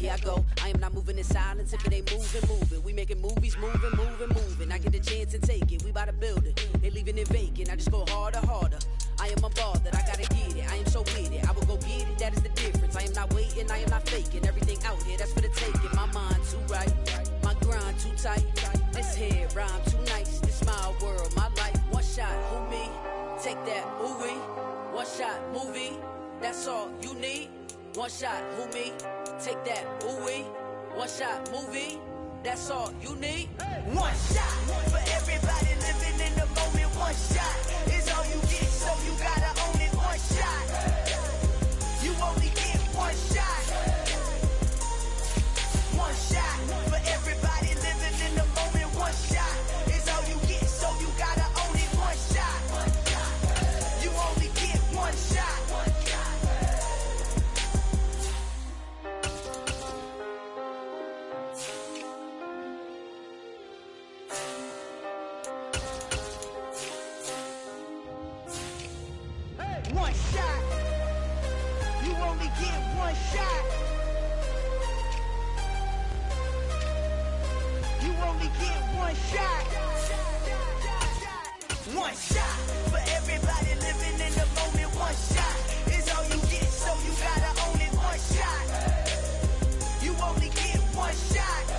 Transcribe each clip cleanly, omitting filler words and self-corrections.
here I go. I am not moving in silence. If it ain't moving. We making movies, moving. I get the chance and take it. We bout to build it. They leaving it vacant. I just go harder. I am unbothered. I gotta get it. I am so with it. I will go get it. That is the difference. I am not waiting. I am not faking. Everything out here, that's for the taking. My mind too right. My grind too tight. This here rhyme too nice. This my world, my life. One shot, who me? Take that, ooh wee. One shot, movie. That's all you need. One shot, who me? Take that, ooh wee. One shot, movie. That's all you need. One shot for everybody living in the moment. One shot is all you get, so you gotta own it. One shot. You only get one shot. One shot for everybody living in the moment. One shot is all you get, so you gotta own it. One shot. You only get one shot. One shot. You only get one shot. You only get one shot. One shot for everybody living in the moment. One shot is all you get, so you gotta own it. One shot. You only get one shot.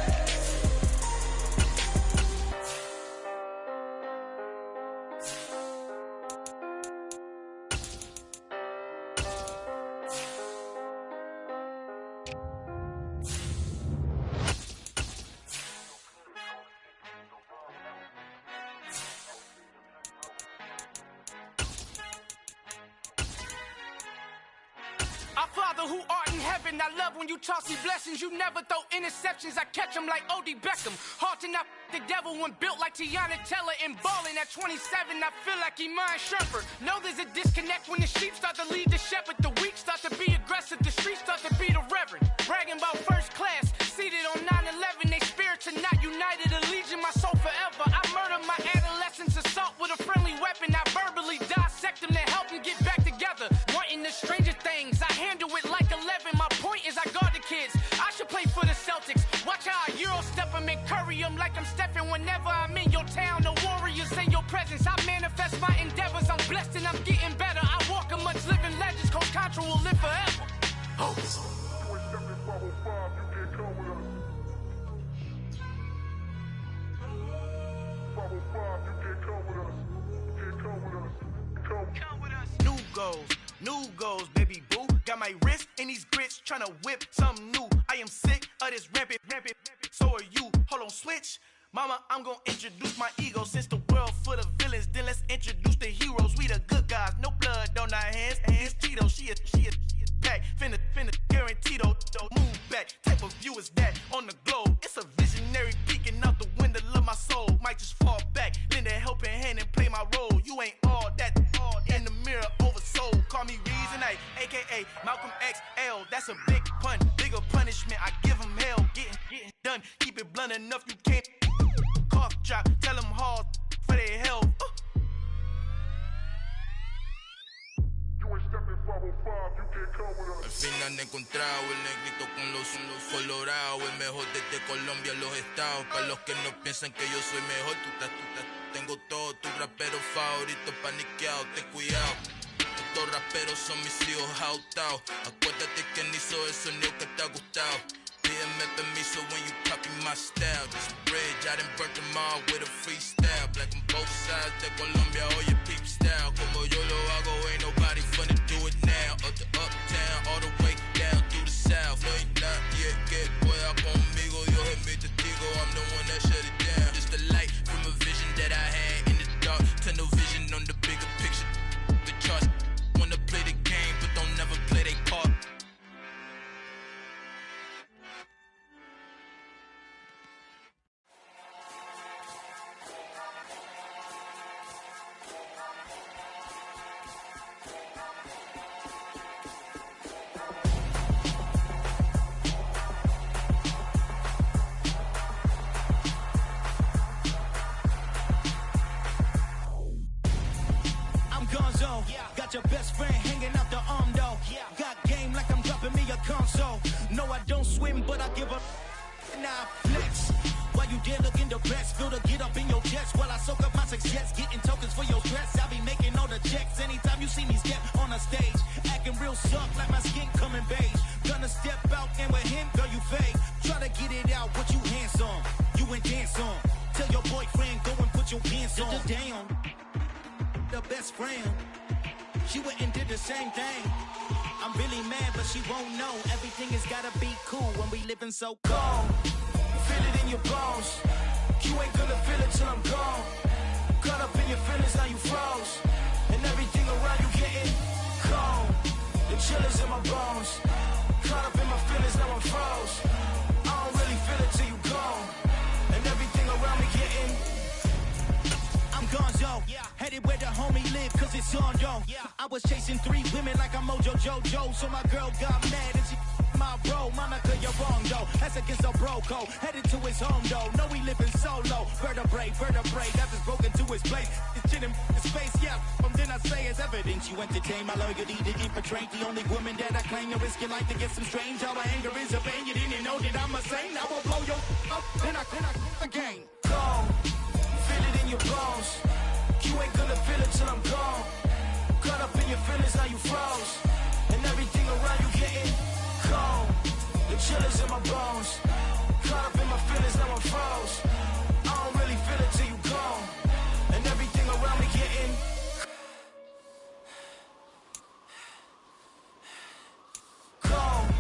Our Father who art in heaven, I love when you toss me blessings. You never throw interceptions, I catch them like O.D. Beckham. Hard to not the devil when built like Tiana Teller and balling at 27. I feel like Iman Shumpert. Know there's a disconnect when the sheep start to lead the shepherd. The weak start to be aggressive, the streets start to be the reverend. Bragging about first class, seated on 9/11. They spirits are not united, a legion, my soul forever. I murder my adolescence, assault with a friendly weapon. I verbally dissect them to help them get back together. Wanting the stranger things, I handle it like 11. My point is I guard the kids. I should play for the Celtics. Watch how I Euro step them and curry them like I'm stepping. Whenever I'm in your town, the warriors in your presence. I manifest my endeavors. I'm blessed and I'm getting better. I walk amongst living legends. Coach Contra will live forever. Oh. New goals, baby boo. Got my wrist in these grits, tryna whip something new. I am sick of this rampant. So are you. Hold on, switch. Mama, I'm gonna introduce my ego. Since the world full of villains, then let's introduce the heroes. We the good guys, no blood on our hands. It's Tito, she is back. Finna, guaranteed, move back. Type of view is that on the globe? It's a visionary peeking out the window of my soul. Might just fall back, lend a helping hand and play my role. You ain't all that in the mirror oversold. Call me Reason A, aka Malcolm XL. That's a big pun, bigger punishment. I give him hell, getting done. Keep it blunt enough, you can't. Cough drop, tell them hard for their health. Al fin han encontrado el negrito con los colorados, el mejor desde Colombia, los estados. Para los que no piensan que yo soy mejor, tengo todo tu rapero favorito paniqueado, ten cuidado. Estos raperos son mis hijos jautados. Acuérdate que ni hizo el sonido que te ha gustado. Pídeme permiso when you copy my style. This bridge, I done burnt them all with a freestyle. Black on both sides de Colombia, oye peep style. Como yo lo hago, ain't nobody finna do it now. Up to uptown, all the way down through the south. No hay nadie que pueda conmigo, Dios es mi testigo. I'm the one that shut it down. Just the light from a vision that I had in the dark. Tunnel vision on the bigger picture. The charts wanna play the game, but don't never play their part. Got your best friend hanging out the arm though. Got game like I'm dropping me a console. No, I don't swim, but I give a now flex. While you there looking depressed, feel the get up in your chest while I soak up my success, getting tokens for your stress. I be making all the checks anytime you see me step on a stage, acting real soft like my skin coming beige. Gonna step out and with him, girl, you fade. Try to get it out, but you handsome, you ain't dance on. Tell your boyfriend, go and put your pants on. Down, the best friend, she went and did the same thing. I'm really mad, but she won't know. Everything has gotta be cool when we living so cold. Feel it in your bones. You ain't gonna feel it till I'm gone. Caught up in your feelings, now you froze. And everything around you getting cold. The chill is in my bones. Caught up in my feelings, now I'm froze. I don't really feel it till you gone. And everything around me getting I'm gonzo, headed where the homie live, cause it's on though. I was chasing 3 women like I'm Mojo Jojo, so my girl got mad and she my bro. Monica, you're wrong though, that's against a bro code. Headed to his home though, no we living solo. Vertebrae, that's just broken to his place. It's chin in his face, from then I say it's evidence. You entertain my loyalty to infiltrate. The only woman that I claim to risk your life to get some strange. All my anger is a pain, you didn't know that I'm a saint. I will blow your up, then I again. Go. Feel it in your bones. You ain't gonna feel it till I'm gone. Caught up in your feelings, now you froze. And everything around you getting cold. The chill is in my bones. Caught up in my feelings, now I'm froze. I don't really feel it till you gone. And everything around me getting cold.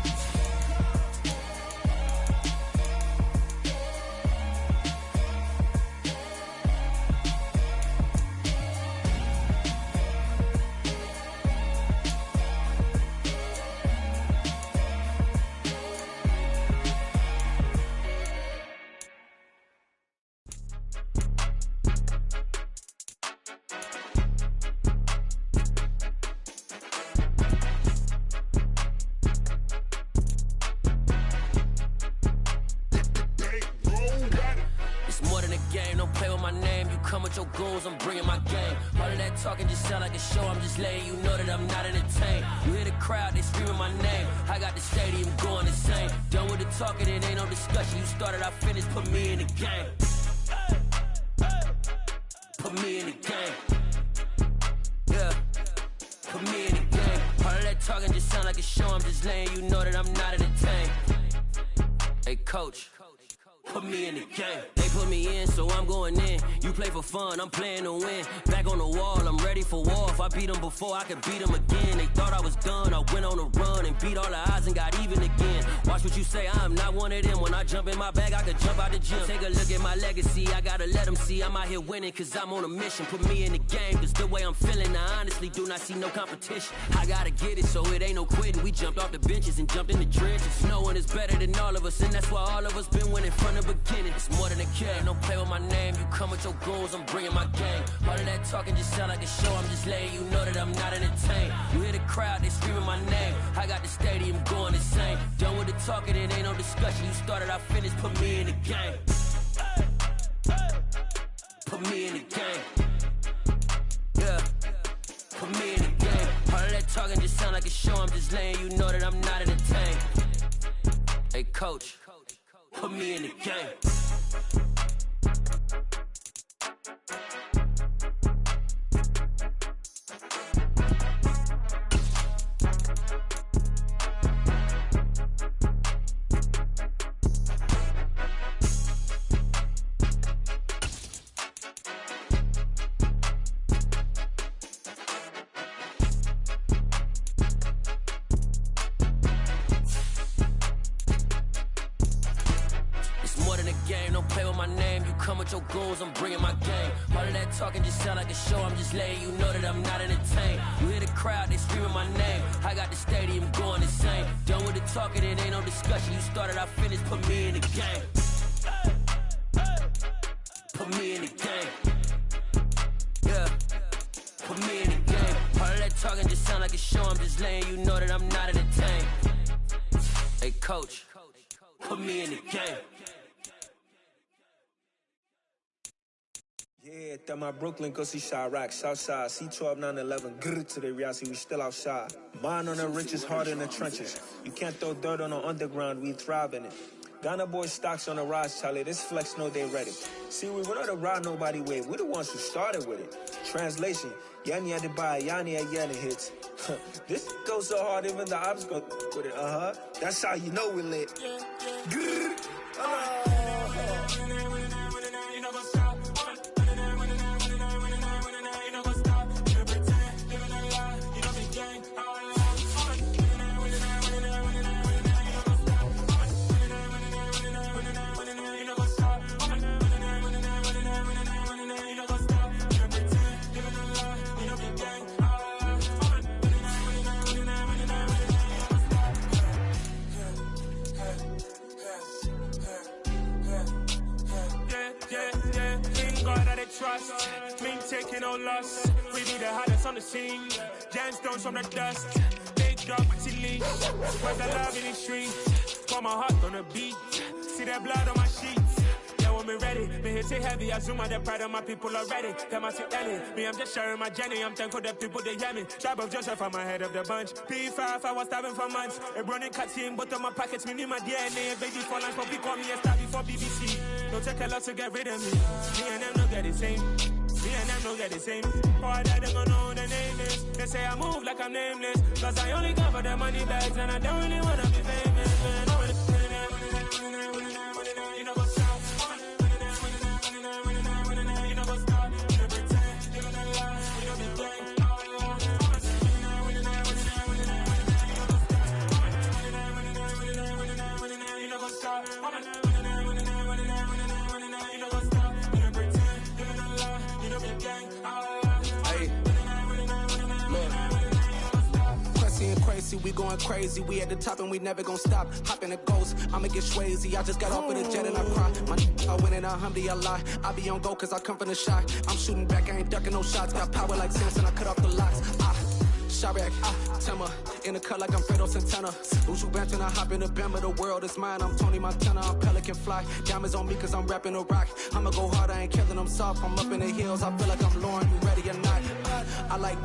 Your goons, I'm bringing my game. All of that talking just sound like a show. I'm just letting you know that I'm not entertained. You hear the crowd, they screaming my name. I got the stadium going insane. Done with the talking, it ain't no discussion. You started, I finished, put me in the game. Put me in the game. Yeah, put me in the game. All of that talking just sound like a show. I'm just letting you know that I'm not entertained. Hey, coach. Put me in the game. They put me in, so I'm going in. You play for fun, I'm playing to win. Back on the wall, I'm ready for war. If I beat them before, I could beat them again. They thought I was done, I went on a run and beat all the odds and got even again. Watch what you say, I'm not one of them. When I jump in my bag, I could jump out the gym. Take a look at my legacy, I gotta let them see I'm out here winning, cause I'm on a mission. Put me in the game, cause the way I'm feeling, I honestly do not see no competition. I gotta get it, so it ain't no quitting. We jumped off the benches and jumped in the trenches. No one is better than all of us, and that's why all of us been winning from the beginning. It's more than a game, don't play with my name. You come with your goons, I'm bringing my game. All of that talking just sound like a show. I'm just letting you know that I'm not entertained. You hear the crowd, they screaming my name. I got the stadium going insane. Done with the talking, it ain't no discussion. You started, I finished, put me in the game. Put me in the game. Yeah, put me in the game. All of that talking just sound like a show. I'm just letting you know that I'm not entertained. Hey, coach. Put me in the game. Your goals, I'm bringing my game. All of that talking just sound like a show. I'm just letting you know that I'm not entertained. You hear the crowd, they screaming my name. I got the stadium going insane. Done with the talking, it ain't no discussion. You started, I finished, put me in the game. Put me in the game. Yeah, put me in the game. All of that talking just sound like a show. I'm just letting you know that I'm not entertained. Hey, coach, put me in the game. Yeah. Yeah, that my Brooklyn go see Chirac, Southside, C12, 911, grrr to the reality, we still outside. Mine on the richest, heart in the trenches. You can't throw dirt on the underground, we thrive in it. Ghana boys stocks on the rise, Charlie, this flex know they ready. See, we were not to ride nobody with, we the ones who started with it. Translation, Yanni had to buy, Yanni had Yanni hits. This goes so hard, even the ops go with it, That's how you know we lit. Grrr. Trust, me taking no loss. We be the hottest on the scene. Gemstones from the dust. Big dog with your leash. Where's the love in the streets? Pour my heart on the beat. See that blood on my sheets. Yeah, when me ready, me hit it heavy. I zoom out the pride of my people already. Them I see Ellie. Me, I'm just sharing my journey. I'm thankful that people they hear me. Tribe of Joseph, I'm ahead of the bunch. P5, I was starving for months. A running cuts in, but on my pockets, me need my DNA. Baby for lunch, but we call me a star before BBC. Don't take a lot to get rid of me. Me and them don't get the same. Me and them don't get the same. Boy, that they gon' know who the name is. They say I move like I'm nameless. Cause I only come for the money bags and I don't really wanna be famous. Man, you know what's up. You know what's up. You know pretend. You know lie. You know be playing. You know what's up. Crazy, we going crazy. We at the top and we never gon' stop. Hop in a ghost, I'ma get swayzy. I just got off of the jet and I cry. I win in a Humvee, I lie. I be on go cause I come from the shot. I'm shooting back, I ain't ducking no shots. Got power like Samson, I cut off the locks. Chirac, Tema, in the cut like I'm Fredo Santana. Uju Banton, I hop in the Bama, the world is mine. I'm Tony Montana, I'm Pelican Fly. Diamonds on me cause I'm rapping a rock. I'ma go hard, I ain't killing them soft. I'm up in the hills, I feel like I'm Lauren, you ready or not? I like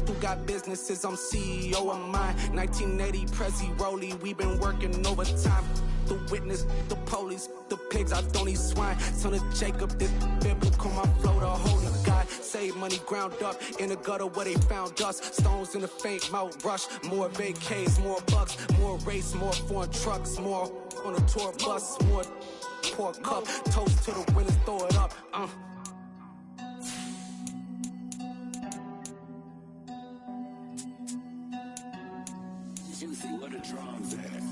who got businesses, I'm CEO of mine. 1980 Prezi Rolly, we been working overtime. The witness, the police, the pigs, I don't eat swine. Son of Jacob, this biblical, my flow, the holy God. Save money ground up in the gutter where they found us. Stones in the faint mouth rush. More vacays, more bucks, more race, more foreign trucks, more on a tour bus, more pour cup. Toast to the winners, throw it up. Juicy, what the drums at?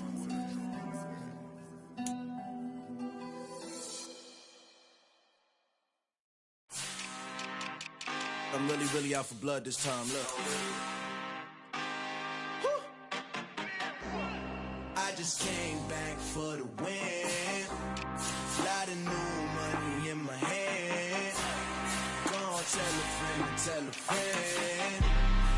I'm really out for blood this time, look. Woo. I just came back for the win. Lot of new money in my hand. Gonna tell a friend and tell a friend.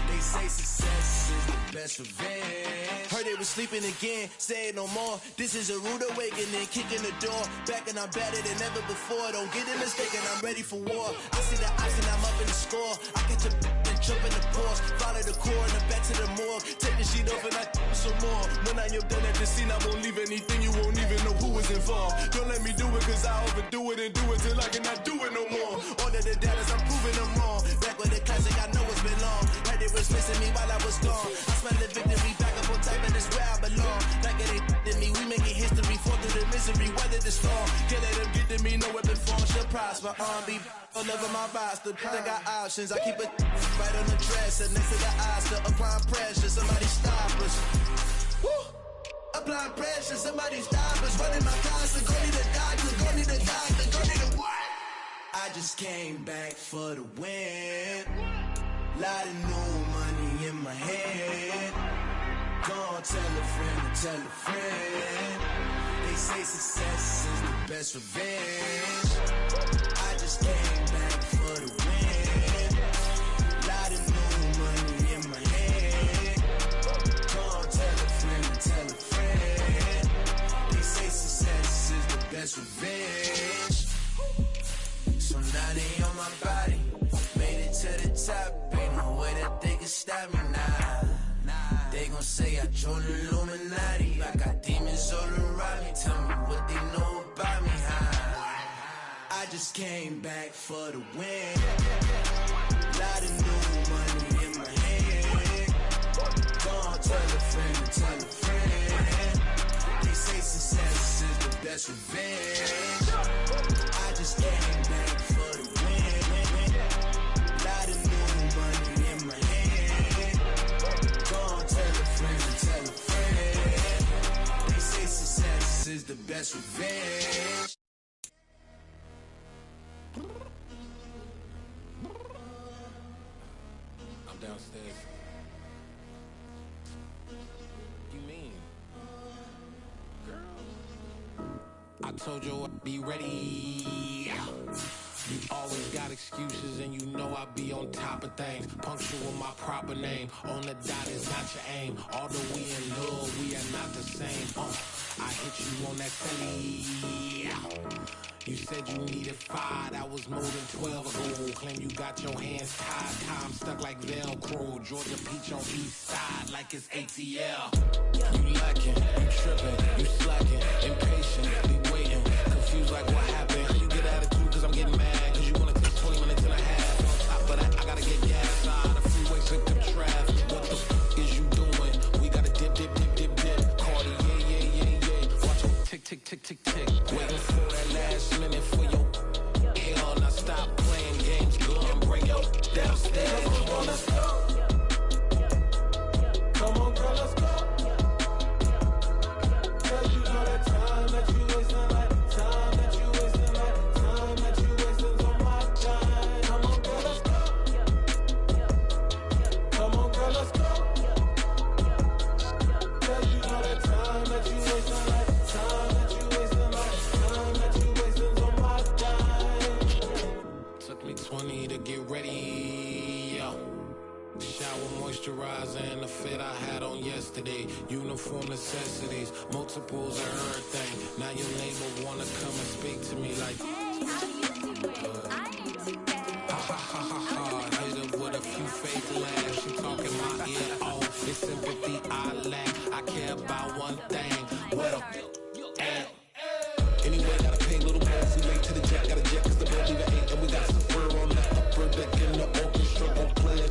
They say success is the best revenge. Heard they was sleeping again, say it no more. This is a rude awakening, kicking the door. Back and I'm better than ever before. Don't get it mistaken, I'm ready for war. I see the ice and I'm up in the score. I catch a and jump in the Porsche. Follow the core and the back to the morgue. Take the sheet off and I some more. When I am done at the scene, I won't leave anything. You won't even know who was involved. Don't let me do it cause I overdo it and do it till I cannot do it no more. All of the doubters, I'm proving them wrong. Back with the classic, I know it's been long. Heard it was missing me while I was gone. I smell the victory, back up on top and it's where I belong. Like it ain't to me, we making history. Fall through the misery, weather the storm. Can't let them get to me, no weapon form should prosper. Be all over my roster, I got options. I keep it right on the dresser, next to the Oscar. Applying pressure, somebody stop us. Woo! Applying pressure, somebody stop us. Running my constant, go need a doctor, go need a doctor, go need a what? I just came back for the win. Lot of new money in my head. Gonna tell a friend and tell a friend. They say success is the best revenge. I just came back for the win. Lot of new money in my head. Gonna tell a friend and tell a friend. They say success is the best revenge. So now they on my body. stop me now. They gon' say I joined the Illuminati. I got demons all around me. Tell me what they know about me, I just came back for the win. Lot of new money in my hand. Don't tell a friend, tell a friend. They say success is the best revenge. I just came back for the win. Lot of new money in my hand. Don't tell a friend, tell a friend. They say success is the best revenge. I'm downstairs. You mean? Girl, I told you I'd be ready. You always got excuses and you know I be on top of things. Punctual my proper name. On the dot is not your aim. Although we in love, we are not the same. I hit you on that telly. You said you needed 5, that was more than 12 ago. Claim you got your hands tied, time stuck like Velcro. Georgia Peach on east side like it's ATL. You lacking, you tripping, you slacking, impatient, be waiting, confused like what happened. How you get attitude cause I'm getting mad, cause you wanna take 20 minutes and a half. On top of that, I gotta get gas side, the freeway sick of traffic. What the f is you doing? We gotta dip, dip, dip, dip, dip. Cardi, yeah. Watch your tick, tick, tick, tick, tick. Waiting for that last minute for your hell. Now stop playing games, go and bring your downstairs. Come on, let's go. Come on, girl, let's go. Cause you know that time that you wasting, like time that you wasting, like time that you wasting on my time. Come on, girl, let's go. Come on, girl, let's go. Cause you know that time that you wasting, like time that you wasting, like time that you wasting on my time. Took me 20 to get ready, yo. Shower moisturizer and the fit I had on yesterday. Uniform necessities, multiples of everything. Now your neighbor wanna come and speak to me like, hey, how you doing? I ain't too bad. Ha. Hit her with a few fake laughs. She talking my ear off. It's sympathy I lack. I care about one thing. What up? Anyway, gotta pay little boys. We late to the jet. Got a jet cause the boat leave at 8. And we got some fur on the upper deck in the orchestra. Gon' play it.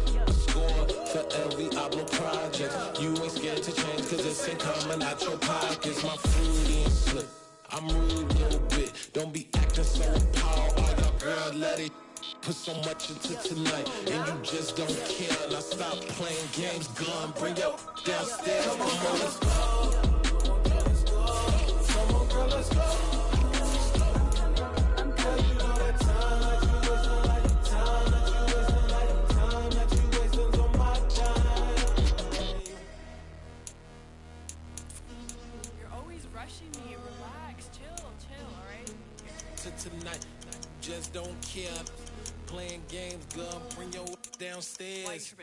For every album project, you ain't scared to change cause it's ain't coming out your pockets. My fruity and slick, I'm rude a little bit. Don't be acting so appalled. All y'all girl, let it put so much into tonight and you just don't care. Now stop playing games, gun, bring your downstairs. Come on, let's go. Come on, girl, let's go. Tonight, just don't care. Playing games, gun, bring your downstairs.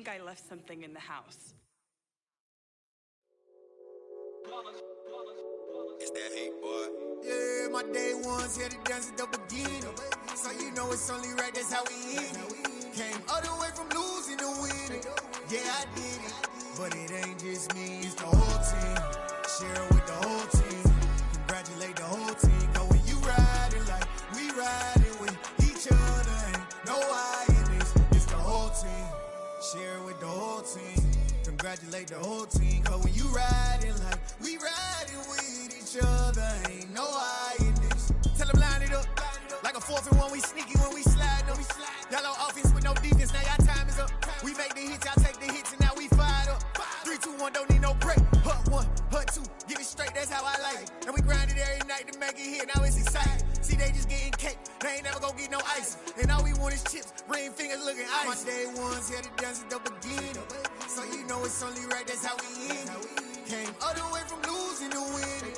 I left something in the house. It's that hate, boy. Yeah, my day ones here to dance at the beginning. So you know it's only right, that's how we end it. Came all the way from losing to winning. Yeah, I did it. But it ain't just me, it's the whole team. Share it with the whole team. Congratulate the whole team. Cause when you riding like we riding with each other, ain't no I in this. It's the whole team. Share it with the whole team. Congratulate the whole team. Cause when you riding like we riding with each other, ain't no I in this. Tell them line it up. Like a 4th and 1, we sneaky when we slide them. Y'all on offense with no defense, now y'all time is up. We make the hits, y'all take the hits, and now we fired up. 3, 2, 1, don't need no break. Hut 1, hut 2, give it straight, that's how I like it. And we grind it every night to make it hit, now it's exciting. See, they just getting cake, they ain't never gonna get no ice. And all we want is chips, ring fingers looking ice. My day ones here to dance at the beginning. So you know it's only right, that's how we end it. Came all the way from losing to winning.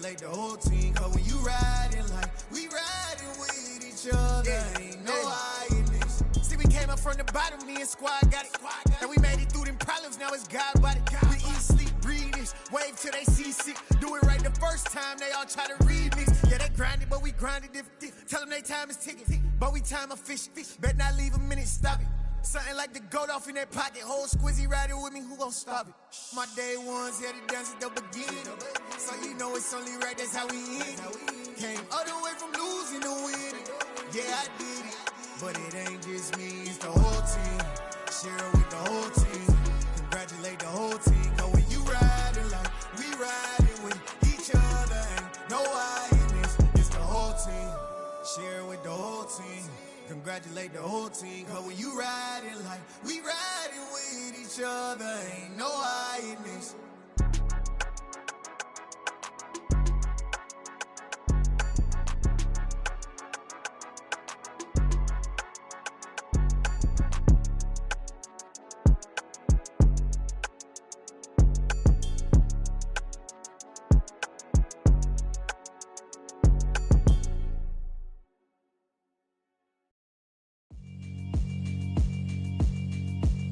Congratulate the whole team, cause when you riding like we riding with each other, ain't no hiding this. See, we came up from the bottom, me and squad got it. And we made it through them problems, now it's God body. We eat, sleep, breathe this, wave till they see sick. Do it right the first time, they all try to remix. Yeah, they grinded, but we grinded different. Tell them they time is ticking, but we time a fish. Bet not leave a minute, stop it. Something like the goat off in that pocket. Whole squizzy riding with me, who gon' stop it? My day ones here to dance at the beginning. So you know it's only right, that's how we end. Came all the way from losing to winning. Yeah, I did it. But it ain't just me, it's the whole team. Share it with the whole team. Congratulate the whole team. Cause when you riding like we riding with each other, ain't no hiding this. It's the whole team. Share it with the whole team. Congratulate the whole team, cause when you riding like we riding with each other, ain't no hiding this.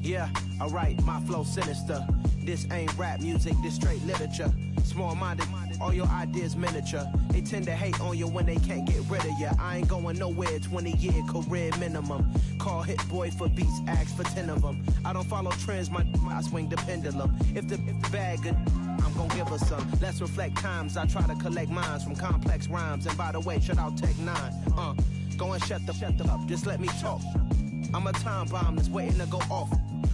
Yeah, alright, my flow sinister. This ain't rap music, this straight literature. Small-minded, all your ideas miniature. They tend to hate on you when they can't get rid of you. I ain't going nowhere, 20-year career minimum. Call Hit Boy for beats, ask for 10 of them. I don't follow trends, I swing the pendulum. If the bag good, I'm gon' give her some. Let's reflect times, I try to collect minds from complex rhymes. And by the way, shout out Tech 9. Go and shut the up, just let me talk. I'm a time bomb that's waiting to go off.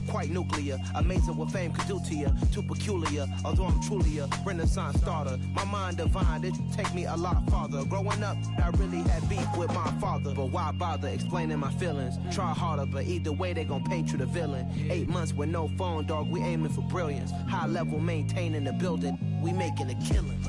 Quite nuclear, amazing what fame could do to you. Too peculiar, although I'm truly a renaissance starter. My mind divine, it take me a lot farther. Growing up, I really had beef with my father. But why bother explaining my feelings? Try harder, but either way they gon' paint you the villain. 8 months with no phone, dog, we aiming for brilliance. High level maintaining the building, we making a killing.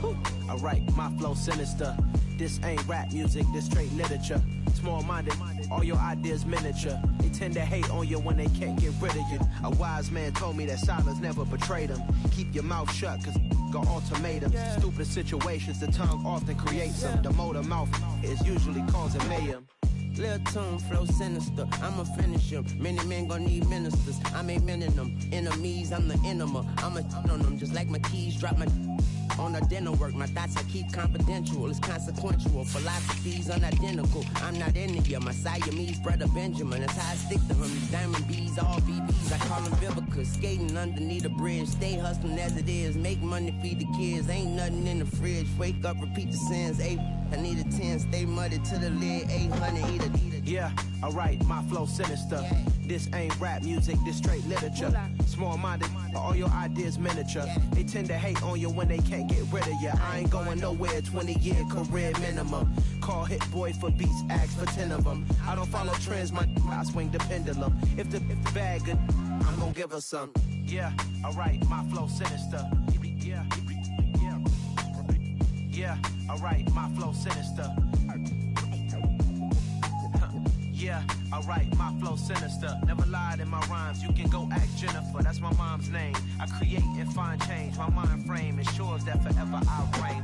Alright, my flow sinister. This ain't rap music, this straight literature. Small-minded, all your ideas miniature. They tend to hate on you when they can't get rid of you. A wise man told me that silence never betrayed him. Keep your mouth shut, cause got ultimatums. Stupid situations, the tongue often creates them. The motor mouth is usually causing mayhem. Lil' tune, flow sinister, I'ma finish him. Many men gon' need ministers, I'm aiming them. Enemies, I'm the enema, I'ma on them. Just like my keys, drop my on the dinner work. My thoughts I keep confidential, it's consequential. Philosophies unidentical, I'm not India. My Siamese brother Benjamin, that's how I stick to him. These diamond bees, all BBs, I call them Vivica. Skating underneath a bridge, stay hustling as it is. Make money, feed the kids, ain't nothing in the fridge. Wake up, repeat the sins, I need a 10, stay muddy to the lid, 800, eat it. Yeah, alright, my flow sinister. This ain't rap music, this straight literature. Small-minded, all your ideas miniature. They tend to hate on you when they can't get rid of you. I ain't going nowhere, 20-year career minimum. Call Hit Boy for beats, ask for 10 of them. I don't follow trends, I swing the pendulum. If the bag good, I'm gon' give her some. Yeah, alright, my flow sinister. Yeah, alright, my flow sinister. Yeah, alright, my flow sinister. Never lied in my rhymes, you can go ask Jennifer, that's my mom's name. I create and find change, my mind frame ensures that forever I reign.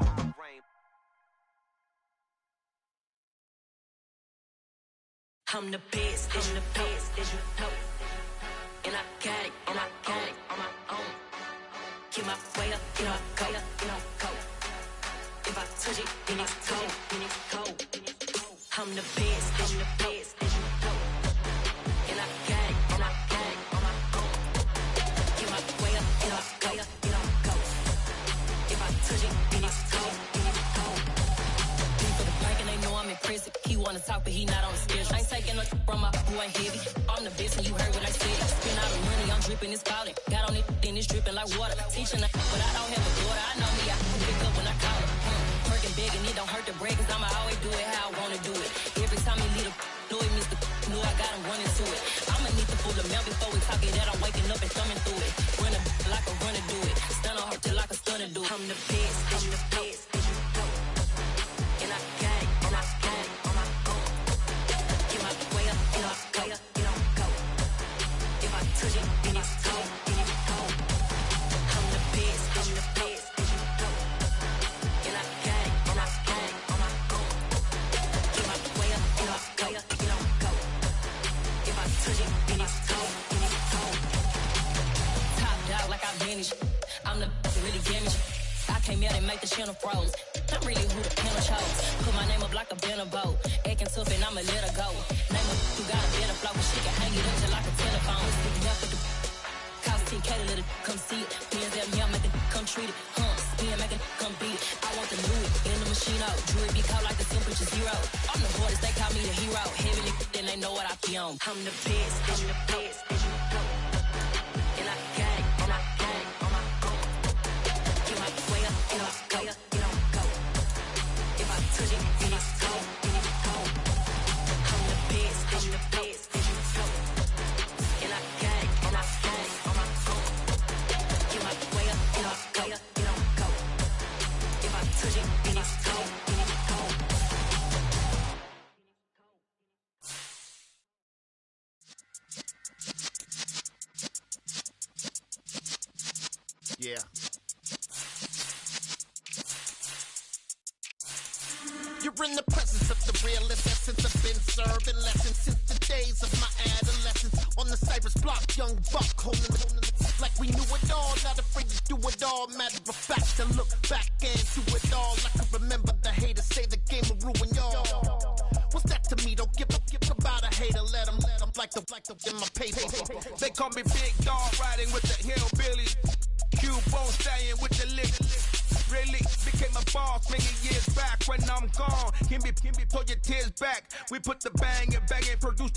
I'm the best, as you know. And I got it, on my own. Get my way up, you know, go. If I touch it, then it's cold. I'm the best, as you know. And I got it, on my own. Get my way up, you know, go. If I touch it, then it's cold. People the blank and they know I'm impressive. He wanna talk, but he not on the schedule. I ain't taking no from my boy heavy. I'm the best and you heard what I said. Spend all the money, I'm dripping, it's falling. Got on it, then it's dripping like water. Teaching her, but I don't have a daughter. I know me, I can pick up when I call her. Working big and it don't hurt to break, cause I'ma always do it how I wanna do it. Every time he lead a know it, Mr. Know I got him running to it. I'ma need to pull the mail before we talk it that I'm waking up and thumbing through it. Run a like a runner do it. Stun on her till like a stunner do it. I'm the best, as you know. And I got it, on my own. Get my way up, you know, go. If I touch it, then it's cold. I'm the best, as you know. And I got it. came out and make the channel froze. I'm really who the panel chose. Put my name up like a banner boat. Acting tough and I'ma let her go. Name her who got a better flow, but she can hang it up just like a telephone. Down for the cost 10K to let it come see it. Hands at me, I make it come treat it. Spin, make it come beat it. I want the new in the machine out. Jewelry be caught like the temperature zero. I'm the hardest, they call me the hero. Heavily, then they know what I be on. I'm the best, I'm the best, and you know. And I got it, and I got it on my own. Get my way up, get on go, get on go. If I touch it, then it's cold, then it's cold. I'm the best, I'm the best, and you know. And I got it, and I got it on my own. Get my way up, get on go, get on go. If I touch it, then it's cold, then it's cold. Yeah. You're in the presence of the realest essence. I've been serving lessons since the days of my adolescence. On the Cypress block, young buck holding it like we knew it all. Not afraid to do it all. Matter of fact, to look back and do it all. I can remember the haters say the game will ruin y'all. What's that to me? Don't give about a hater. Let them like the in my paper. They call me Big Dog, riding with the hillbillies. Q-Bone stallion with the lick. Really became a boss many years back. When I'm gone, can be pull your tears back. We put the bang and produce.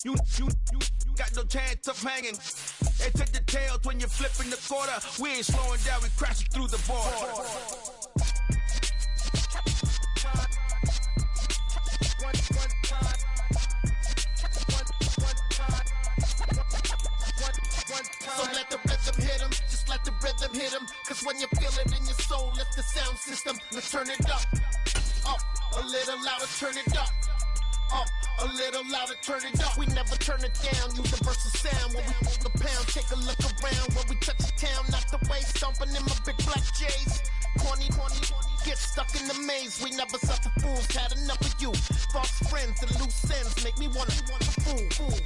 You got no chance of hanging. And take the tails when you're flipping the quarter. We ain't slowing down, we crashing through the board. So let the rhythm hit him, just let the rhythm hit him. Cause when you feel it in your soul, lift the sound system. Let's turn it up, a little louder, turn it up. A little louder, turn it up. We never turn it down, universal sound. When we hold the pound, take a look around. When we touch the town, not the way, stomping in my big black J's. Corny, get stuck in the maze. We never suffer fools, had enough of you. False friends and loose ends make me wanna fool.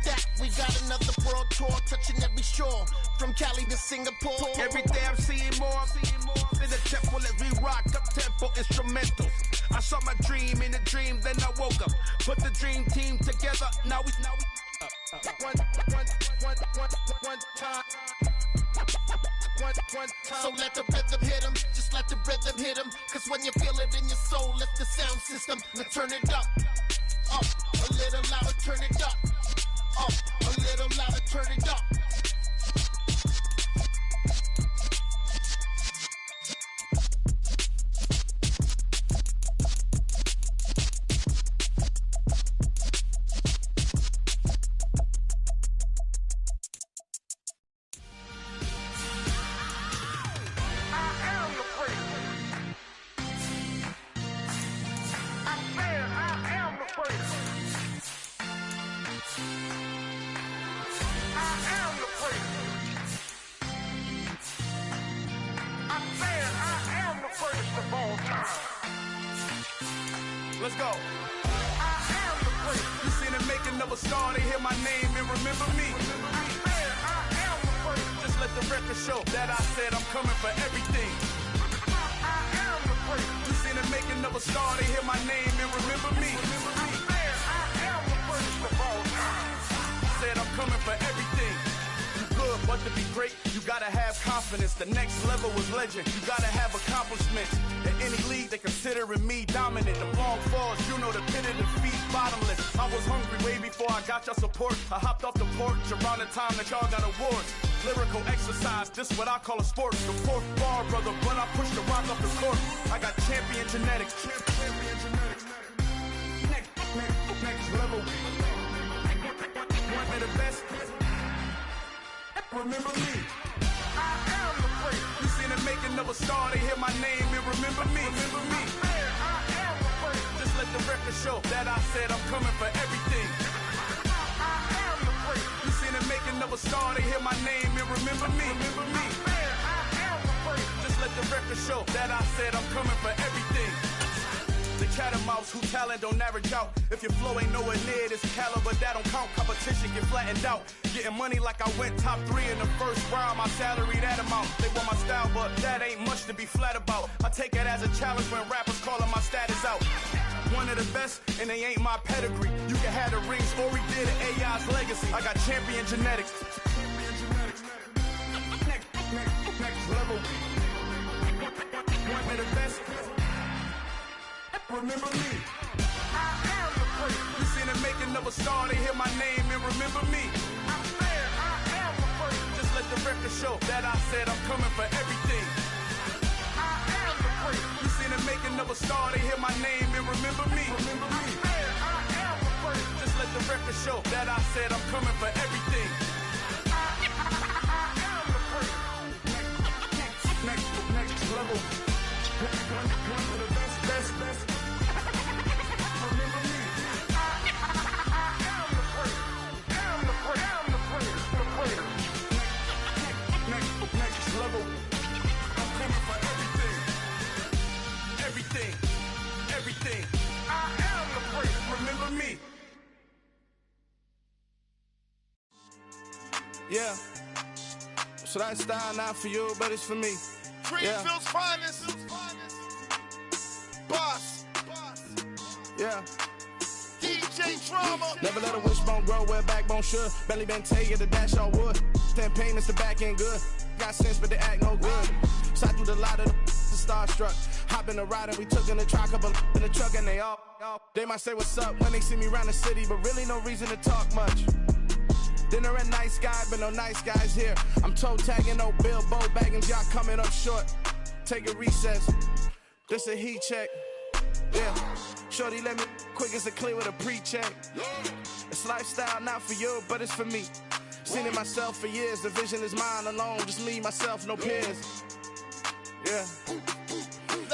That we got another world tour, touching every shore, from Cali to Singapore. Every day I'm seeing more. In the temple as we rock up tempo instrumentals. I saw my dream in a dream, then I woke up. Put the dream team together. Now we one time. So let the rhythm hit him, just let the rhythm hit him. Cause when you feel it in your soul, lift the sound system. Now turn it up, a little louder, turn it up. A little louder, turn it up. Let's go. You seen the making of a star, they hear my name and remember me. Just let the record show that I said I'm coming for everything. You seen the making of a star, they hear my name and remember me. Said I'm coming for everything. Good, but to be great, you gotta have confidence. The next level was legend. You gotta have accomplishments. In any league, they considering me dominant. The long falls, you know the pit of defeat, bottomless. I was hungry way before I got your support. I hopped off the porch around the time that y'all got awards. Lyrical exercise, this what I call a sport. The fourth bar, brother, when I push the rock off the court. I got champion genetics. Next level. One of the best. Remember me. I am the great. You seen the making of a star, they hear my name and remember me. Remember me. I am the great. Just let the record show that I said I'm coming for everything. I am the great. You seen the making of a star, they hear my name and remember me. Remember me. I am the great. Just let the record show that I said I'm coming for everything. The catamounts who talent don't average out. If your flow ain't nowhere near this caliber, that don't count. Competition get flattened out. Getting money like I went top 3 in the first round. My salary that amount. They want my style, but that to be flat about. I take it as a challenge when rappers calling my status out. One of the best, and they ain't my pedigree. You can have the rings, or we did AI's legacy. I got champion genetics. Next level. One of the best. Remember me. I am the prince. You seen the making of a star, they hear my name and remember me. I'm fair, I am the prince. Just let the record show that I said I'm coming for everything. I am the prince. You seen the making of a star, they hear my name and remember me. Remember me. I'm fair, I am the prince. Just let the record show that I said I'm coming for everything. I am the prince. Next level. One of the best. Remember me. I am the prince. I'm the prince. Next level. I'm coming for everything. Everything. I am the prince. Remember me. Yeah. So that style not for you, but it's for me. Greenfield's finest. Boss. Yeah. DJ Drama. Never let a wishbone grow where a backbone should. Belly been take it, the dash all wood. 10 payments, the back end good. Got sense, but they act no good. Shot through the lot of the starstruck. Hop in the ride and we took in the truck, couple in the truck and they all. They might say what's up when they see me around the city, but really no reason to talk much. Dinner at Nice Guy, but no nice guys here. I'm toe tagging, no Bilbo Baggins, y'all coming up short. Take a recess. This a heat check. Yeah. Shorty let me quick as a clear with a pre-check. It's lifestyle not for you, but it's for me. Seen it myself for years. The vision is mine alone. Just me, myself, no peers. Yeah.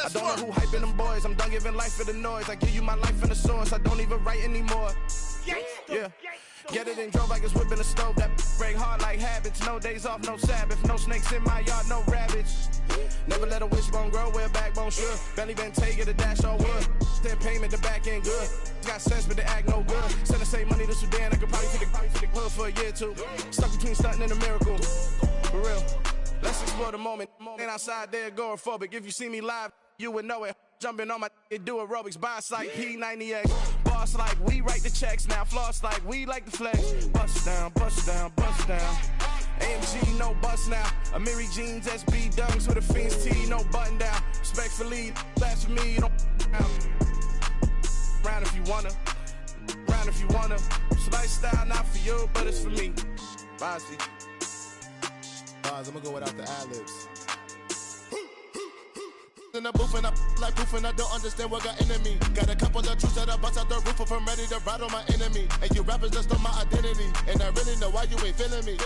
I don't know who hyping them boys. I'm done giving life for the noise. I give you my life in the source. I don't even write anymore. Yeah. Get it and drove like it's whipping the stove. That break hard like habits. No days off, no Sabbath. No snakes in my yard, no rabbits. Never let a wishbone grow where a backbone should. Belly been take it, the dash all wood. 10 payment, the back end good. Got sense, but they act no good. Send the same money to Sudan. I could probably take the hood for a year or two. Stuck between stunting and a miracle. For real. Let's explore the moment. Ain't outside there agoraphobic. If you see me live, you would know it. Jumping on my do aerobics, boss like P90X. Boss like we write the checks now. Floss like we like the flex. Bust down, bust down, bust down. AMG, no bust now. Amiri jeans, SB dunks with a Fiends T, no button down. Respectfully, that's for me, you don't round if you wanna. Round if you wanna. So lifestyle not for you, but it's for me. Bossy. Bars, I'm gonna go without the ad-libs. In the booth and I like proof and I don't understand what got into me. Got a couple of truths that I bust out the roof if I'm ready to ride on my enemy. And you rappers just stole my identity. And I really know why you ain't feeling me.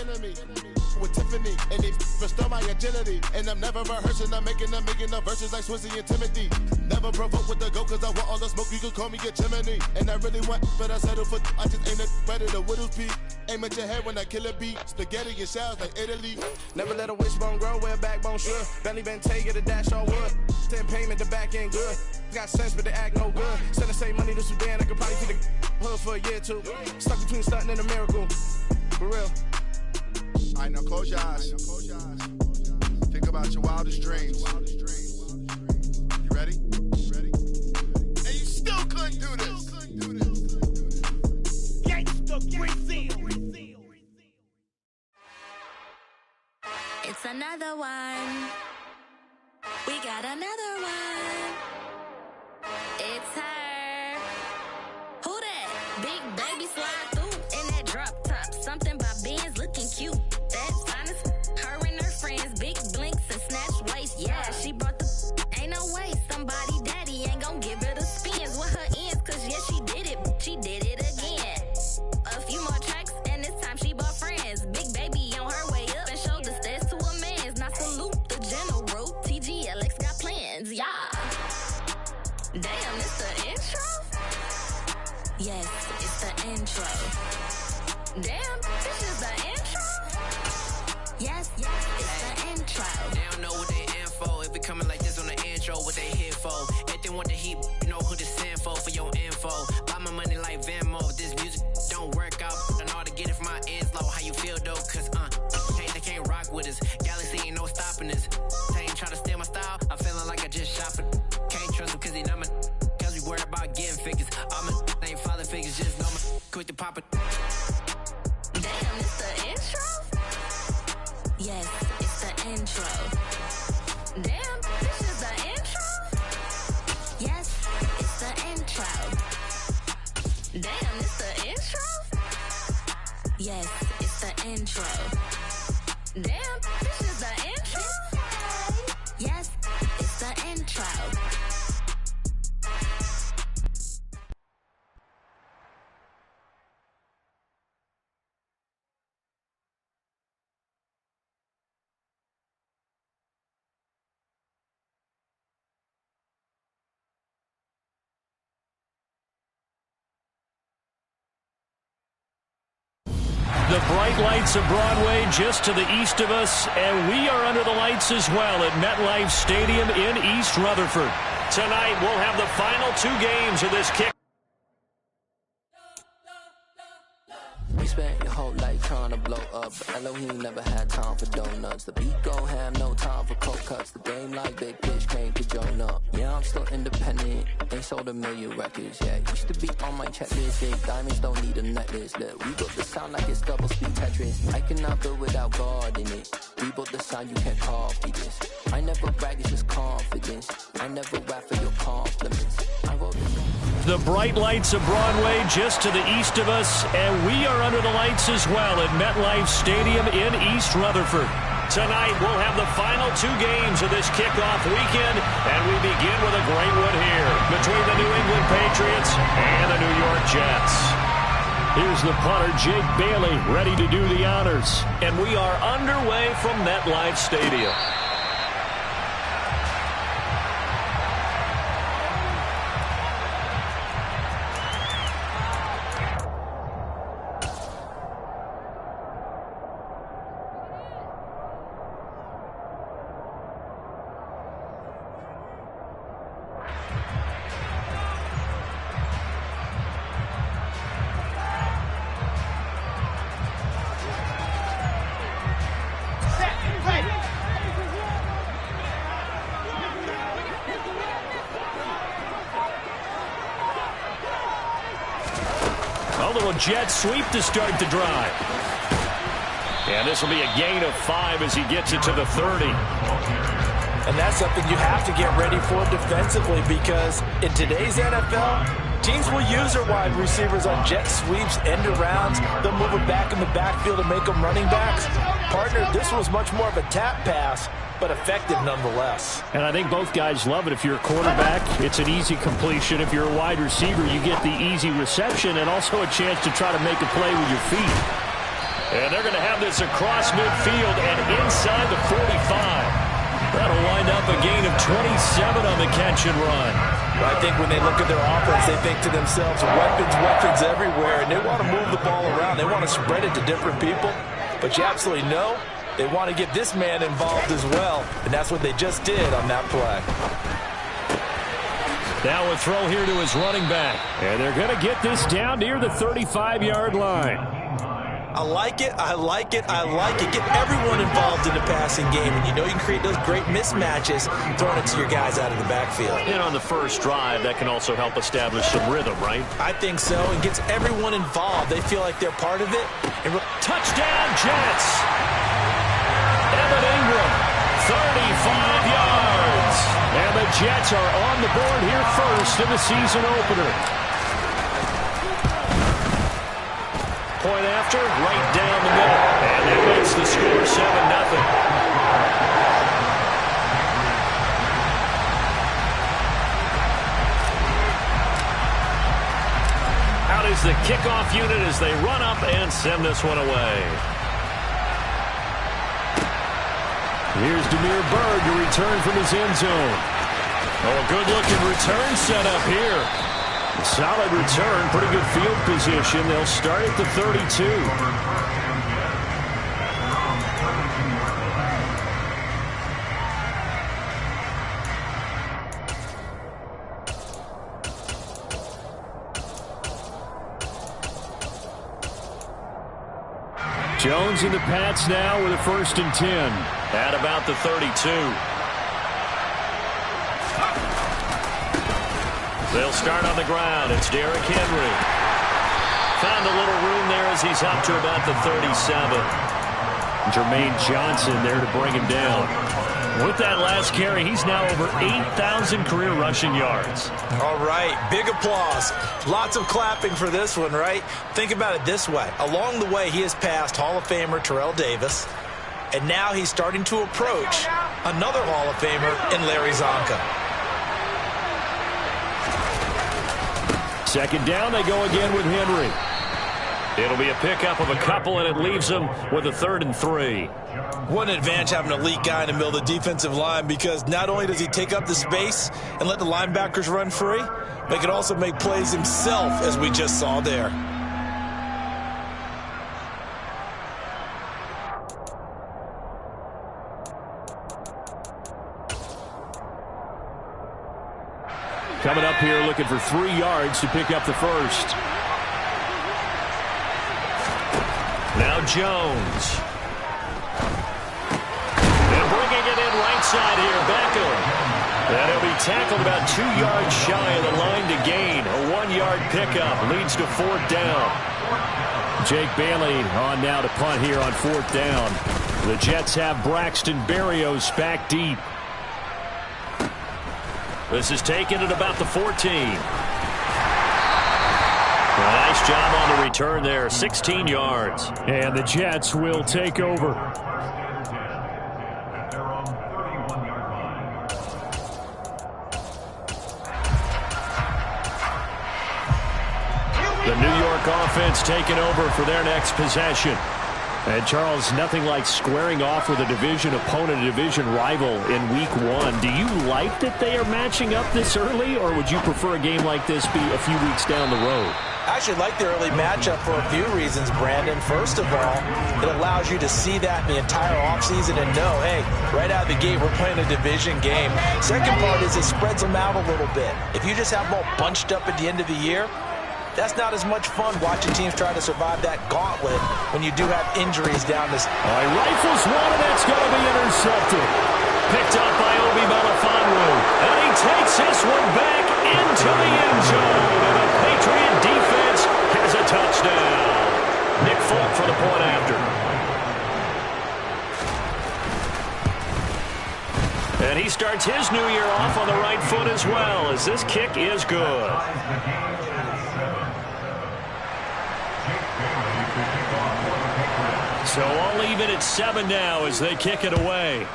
With Tiffany, and they restore my agility. And I'm never rehearsing, I'm making a million of verses like Swizzy and Timothy. Never provoke with the go, cause I want all the smoke, you can call me a chimney. And I really want, but I settle for, I just ain't ready to Whittles Peak. Aim at your head when I kill a beat. Spaghetti and shells like Italy. Never let a wishbone grow where a backbone should. Belly been take it, the dash all wood. 10 payment, the back end good. Got sense, but they act no good. Send the same money to Sudan, I could probably take the hood for a year or two. Stuck between stunting and a miracle. For real. Alright, now close your eyes. Think about your wildest dreams. You ready? And you still couldn't do this. Gangsta Brazil. It's another one. We got another one. It's her. Who that? Big baby slide through in that drop top. Something by Benz looking cute. That's honest. Her and her friends, big blinks and snatch waist. Yeah, she brought the. Ain't no way somebody daddy ain't gon' give her the spins with her ends. Cause yeah, she did it. She did it again. A few more tracks and this time she bought friends. Big baby on her way up and showed the stairs to a man's. Now salute the general. TGLX got plans, yeah. Damn, it's the intro? Yes, it's the intro. Damn, this is the intro? Yes, it's the intro. They don't know what they in for. If it coming like this on the intro, what they here for? If they want the heat, you know who to send for your info. Buy my money like Venmo. If this music don't work out, I know how to get it from my ends low. How you feel though? Cause they can't rock with us. Galaxy ain't no stopping us. They ain't try to steal my style. quick to pop it. Damn, it's the intro? Yes, it's the intro. Damn, this is the intro? Yes, it's the intro. Damn, it's the intro? Yes, it's the intro. Damn, this is the intro? Yes, it's the intro. The bright lights of Broadway just to the east of us, and we are under the lights as well at MetLife Stadium in East Rutherford. Tonight, we'll have the final 2 games of this kick. We spent your whole life trying to blow up, but Elohim never had time for donuts. The beat gon' have no time for cold cuts. The game like Big Pitch came to join up. Yeah, I'm still independent, ain't sold a million records yet. Used to be on my checklist, big diamonds don't need a necklace. Look, we built the sound like it's double speed Tetris. I cannot build without God in it. We built the sound, you can't copy this. I never brag, it's just confidence. I never rap for your compliments. I wrote this. The bright lights of Broadway just to the east of us, and we are under the lights as well at MetLife Stadium in East Rutherford. Tonight, we'll have the final 2 games of this kickoff weekend, and we begin with a great one here between the New England Patriots and the New York Jets. Here's the punter, Jake Bailey, ready to do the honors, and we are underway from MetLife Stadium. Jet sweep to start the drive. And this will be a gain of 5 as he gets it to the 30. And that's something you have to get ready for defensively, because in today's NFL, teams will use their wide receivers on jet sweeps, end arounds. They'll move it back in the backfield to make them running backs. Partner, this was much more of a tap pass, but effective nonetheless. And I think both guys love it. If you're a quarterback, it's an easy completion. If you're a wide receiver, you get the easy reception and also a chance to try to make a play with your feet. And they're going to have this across midfield and inside the 45. That'll wind up a gain of 27 on the catch and run. Well, I think when they look at their offense, they think to themselves, weapons everywhere, and they want to move the ball around. They want to spread it to different people. But you absolutely know they want to get this man involved as well, and that's what they just did on that play. Now a throw here to his running back, and they're going to get this down near the 35-yard line. I like it, I like it, I like it. Get everyone involved in the passing game, and you know you can create those great mismatches throwing it to your guys out of the backfield. And on the first drive, that can also help establish some rhythm, right? I think so, and gets everyone involved. They feel like they're part of it. And touchdown, Jets! Evan Ingram, 35 yards. And the Jets are on the board here first in the season opener. Point after, right down the middle. And that makes the score 7-0. Out is the kickoff unit as they run up and send this one away. Here's Damiere Byrd to return from his end zone. Oh, a good-looking return set up here. A solid return, pretty good field position. They'll start at the 32. Jones and the Pats now with a 1st and 10 at about the 32. They'll start on the ground. It's Derrick Henry. found a little room there as he's up to about the 37. Jermaine Johnson there to bring him down. With that last carry, he's now over 8,000 career rushing yards. All right, big applause. Lots of clapping for this one, right? Think about it this way. Along the way, he has passed Hall of Famer Terrell Davis, and now he's starting to approach another Hall of Famer in Larry Zonka. Second down, they go again with Henry. It'll be a pickup of a couple, and it leaves them with a 3rd and 3. What an advantage having an elite guy in the middle of the defensive line, because not only does he take up the space and let the linebackers run free, but he can also make plays himself, as we just saw there. Coming up here looking for 3 yards to pick up the first. Now Jones. And bringing it in right side here, Beckham. And he'll be tackled about 2 yards shy of the line to gain. A 1-yard pickup leads to 4th down. Jake Bailey on now to punt here on 4th down. The Jets have Braxton Berrios back deep. This is taken at about the 14. Nice job on the return there, 16 yards. And the Jets will take over. The New York offense taking over for their next possession. And, Charles, nothing like squaring off with a division opponent, a division rival in Week 1. Do you like that they are matching up this early, or would you prefer a game like this be a few weeks down the road? I actually like the early matchup for a few reasons, Brandon. First of all, it allows you to see that in the entire offseason and know, hey, right out of the gate, we're playing a division game. Second part is it spreads them out a little bit. If you just have them all bunched up at the end of the year, that's not as much fun watching teams try to survive that gauntlet when you do have injuries down this. All right, rifles one, and that's going to be intercepted. Picked up by Obi Melifonwu. And he takes this one back into the end zone. And the Patriot defense has a touchdown. Nick Folk for the point after. And he starts his new year off on the right foot as well, as this kick is good. So all even at 7 now as they kick it away.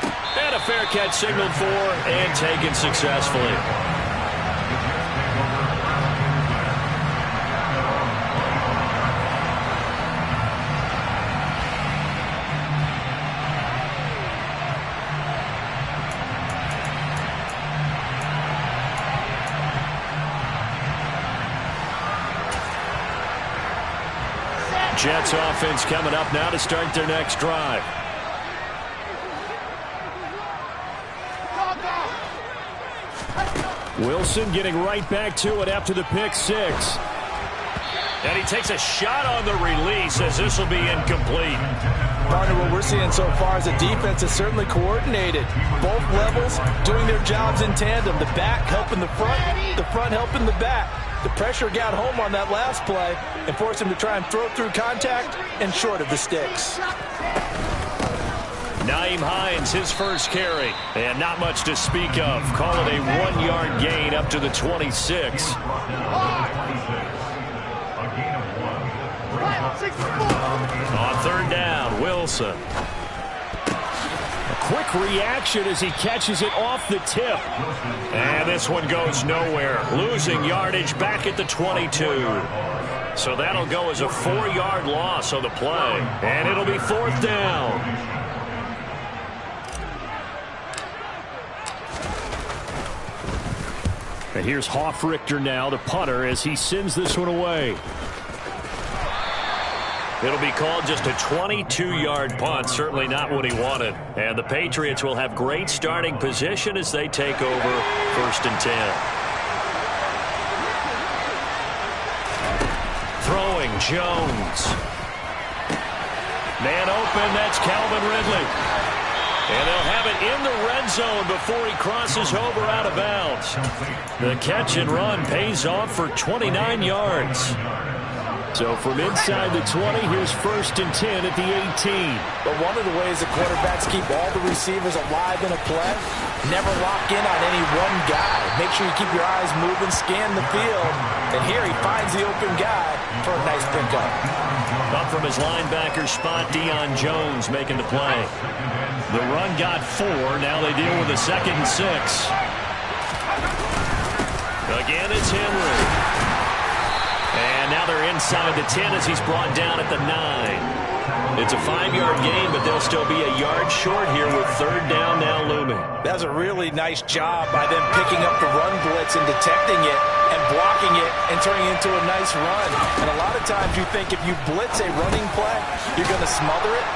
And a fair catch signaled for and taken successfully. Jets offense coming up now to start their next drive. Wilson getting right back to it after the pick six. And he takes a shot on the release as this will be incomplete. Partner, what we're seeing so far is the defense is certainly coordinated. Both levels doing their jobs in tandem. The back helping the front helping the back. The pressure got home on that last play and forced him to try and throw through contact and short of the sticks. Nyheim Hines, his first carry, and not much to speak of. Call it a 1-yard gain up to the 26. On third down, Wilson. A quick reaction as he catches it off the tip. And this one goes nowhere. Losing yardage back at the 22. So that'll go as a 4-yard loss on the play. And it'll be fourth down. And here's Hofrichter now, the punter, as he sends this one away. It'll be called just a 22-yard punt, certainly not what he wanted. And the Patriots will have great starting position as they take over first and 10. Throwing, Jones. Man open, that's Calvin Ridley. And they'll have it in the red zone before he crosses over out of bounds. The catch and run pays off for 29 yards. So from inside the 20, here's 1st and 10 at the 18. But one of the ways the quarterbacks keep all the receivers alive in a play, never lock in on any one guy. Make sure you keep your eyes moving, scan the field. And here he finds the open guy for a nice pickup. Up from his linebacker spot, Deion Jones making the play. The run got 4. Now they deal with a 2nd and 6. Again, it's Henry. And now they're inside the 10 as he's brought down at the 9. It's a 5-yard gain, but they'll still be a yard short here with 3rd down now looming. That's a really nice job by them picking up the run blitz and detecting it and blocking it and turning it into a nice run. And a lot of times you think if you blitz a running play, you're going to smother it.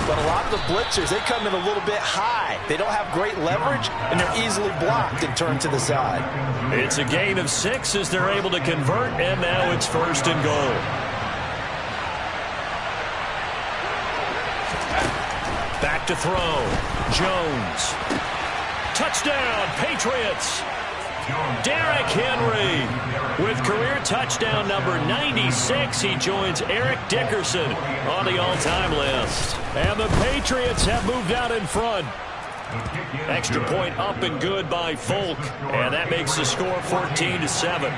But a lot of the blitzers, they come in a little bit high. They don't have great leverage, and they're easily blocked and turned to the side. It's a gain of 6 as they're able to convert, and now it's 1st and goal. Back to throw. Jones. Touchdown, Patriots. Derrick Henry with career touchdown number 96. He joins Eric Dickerson on the all-time list. And the Patriots have moved out in front. Extra point up and good by Folk. And that makes the score 14-7.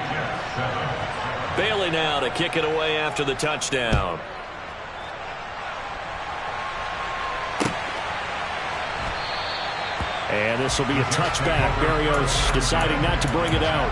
Bailey now to kick it away after the touchdown. And this will be a touchback. Berrios deciding not to bring it out.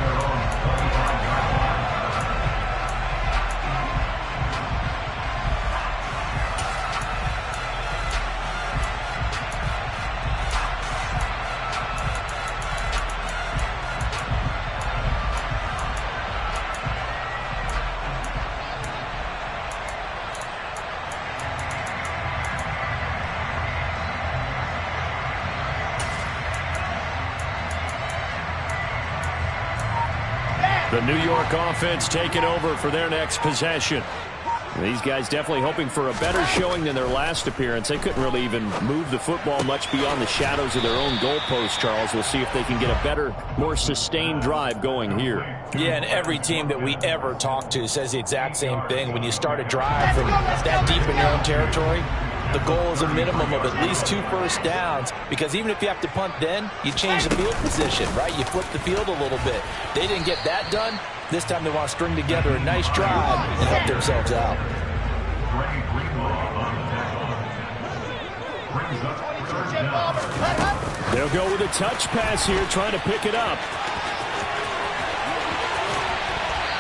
The New York offense taking over for their next possession. These guys definitely hoping for a better showing than their last appearance. They couldn't really even move the football much beyond the shadows of their own goalpost, Charles. We'll see if they can get a better, more sustained drive going here. Yeah, and every team that we ever talk to says the exact same thing. When you start a drive from that deep in your own territory, the goal is a minimum of at least 2 first downs, because even if you have to punt then, you change the field position, right? You flip the field a little bit. They didn't get that done. This time they want to string together a nice drive and help themselves out. They'll go with a touch pass here, trying to pick it up.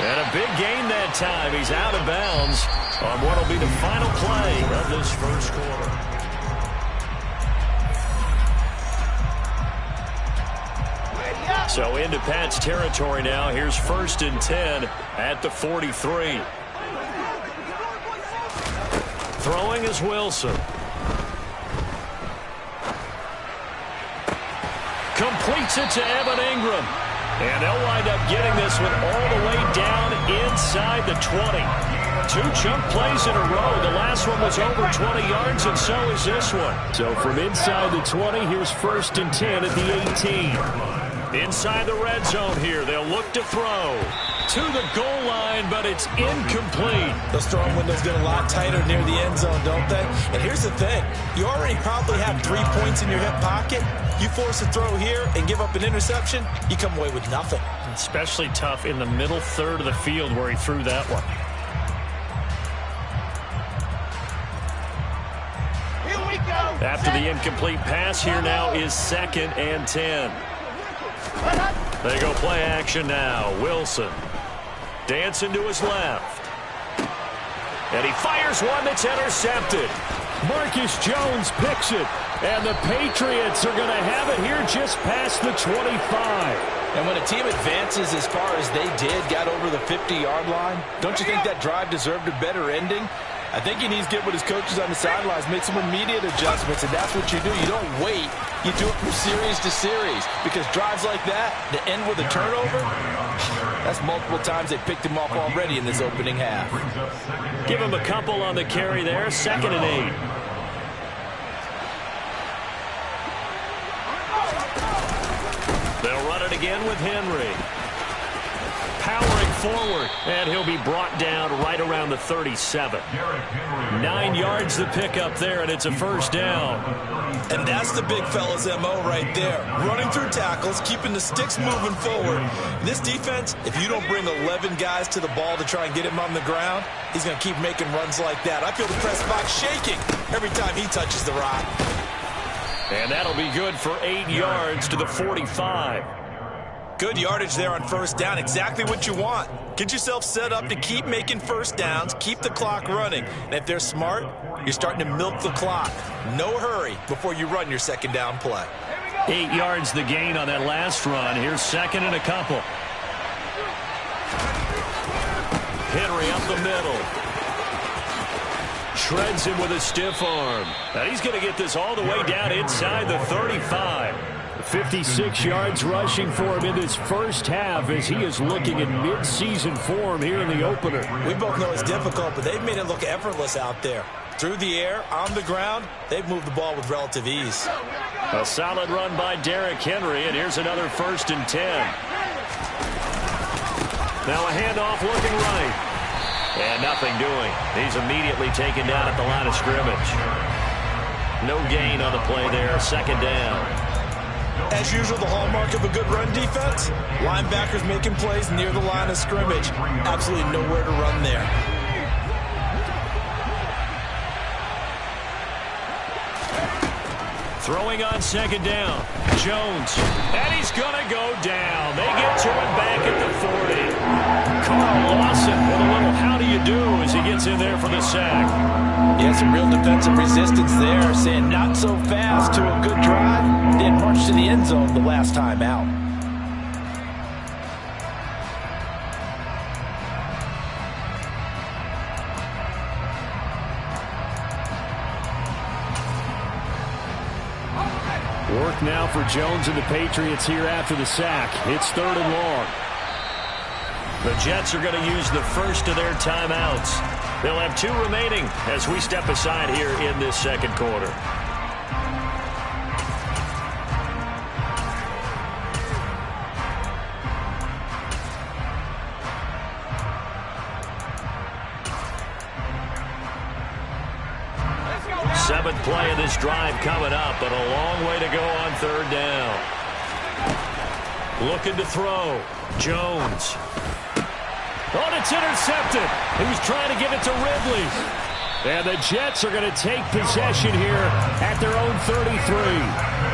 And a big gain that time. He's out of bounds on what will be the final play of this first quarter. So into Pat's territory now. Here's 1st and 10 at the 43. Throwing is Wilson. Completes it to Evan Ingram. And they'll wind up getting this one all the way down inside the 20. 2 chunk plays in a row. The last one was over 20 yards, and so is this one. So from inside the 20, here's 1st and 10 at the 18. Inside the red zone here, they'll look to throw to the goal line, but it's incomplete. Those throwing windows get a lot tighter near the end zone, don't they? And here's the thing. You already probably have 3 points in your hip pocket. You force a throw here and give up an interception, you come away with nothing. Especially tough in the middle third of the field where he threw that one. Here we go. After the incomplete pass, here now is 2nd and 10. They go play action now. Wilson dancing to his left. And he fires one that's intercepted. Marcus Jones picks it. And the Patriots are going to have it here just past the 25. And when a team advances as far as they did, got over the 50-yard line, don't you think that drive deserved a better ending? I think he needs to get with his coaches on the sidelines, make some immediate adjustments, and that's what you do. You don't wait. You do it from series to series, because drives like that, to end with a turnover, that's multiple times they picked him off already in this opening half. Give him a couple on the carry there, 2nd and 8. They'll run it again with Henry. Powering forward, and he'll be brought down right around the 37. 9 yards to pick up there, and it's a first down. And that's the big fella's MO right there. Running through tackles, keeping the sticks moving forward. This defense, if you don't bring 11 guys to the ball to try and get him on the ground, he's going to keep making runs like that. I feel the press box shaking every time he touches the rock. And that'll be good for 8 yards to the 45. Good yardage there on first down. Exactly what you want. Get yourself set up to keep making first downs, keep the clock running. And if they're smart, you're starting to milk the clock. No hurry before you run your second down play. 8 yards the gain on that last run. Here's second and a couple. Henry up the middle. Shreds him with a stiff arm. And he's going to get this all the way down inside the 35. 56 yards rushing for him in this first half as he is looking in mid-season form here in the opener. We both know it's difficult, but they've made it look effortless out there. Through the air, on the ground, they've moved the ball with relative ease. A solid run by Derrick Henry, and here's another 1st and 10. Now a handoff looking right. And nothing doing. He's immediately taken down at the line of scrimmage. No gain on the play there, second down. As usual, the hallmark of a good run defense, linebackers making plays near the line of scrimmage. Absolutely nowhere to run there. Throwing on second down. Jones. And he's going to go down. They get to him back at the 40. Carl Lawson with a little how do you do as he gets in there for the sack. Yeah, some real defensive resistance there, saying not so fast to a good drive. Didn't march to the end zone the last time out. Work now for Jones and the Patriots here after the sack. It's 3rd and long. The Jets are going to use the first of their timeouts. They'll have 2 remaining as we step aside here in this second quarter. Seventh play of this drive coming up, but a long way to go on 3rd down. Looking to throw. Jones. Oh, it's intercepted. He was trying to give it to Ridley. And the Jets are going to take possession here at their own 33.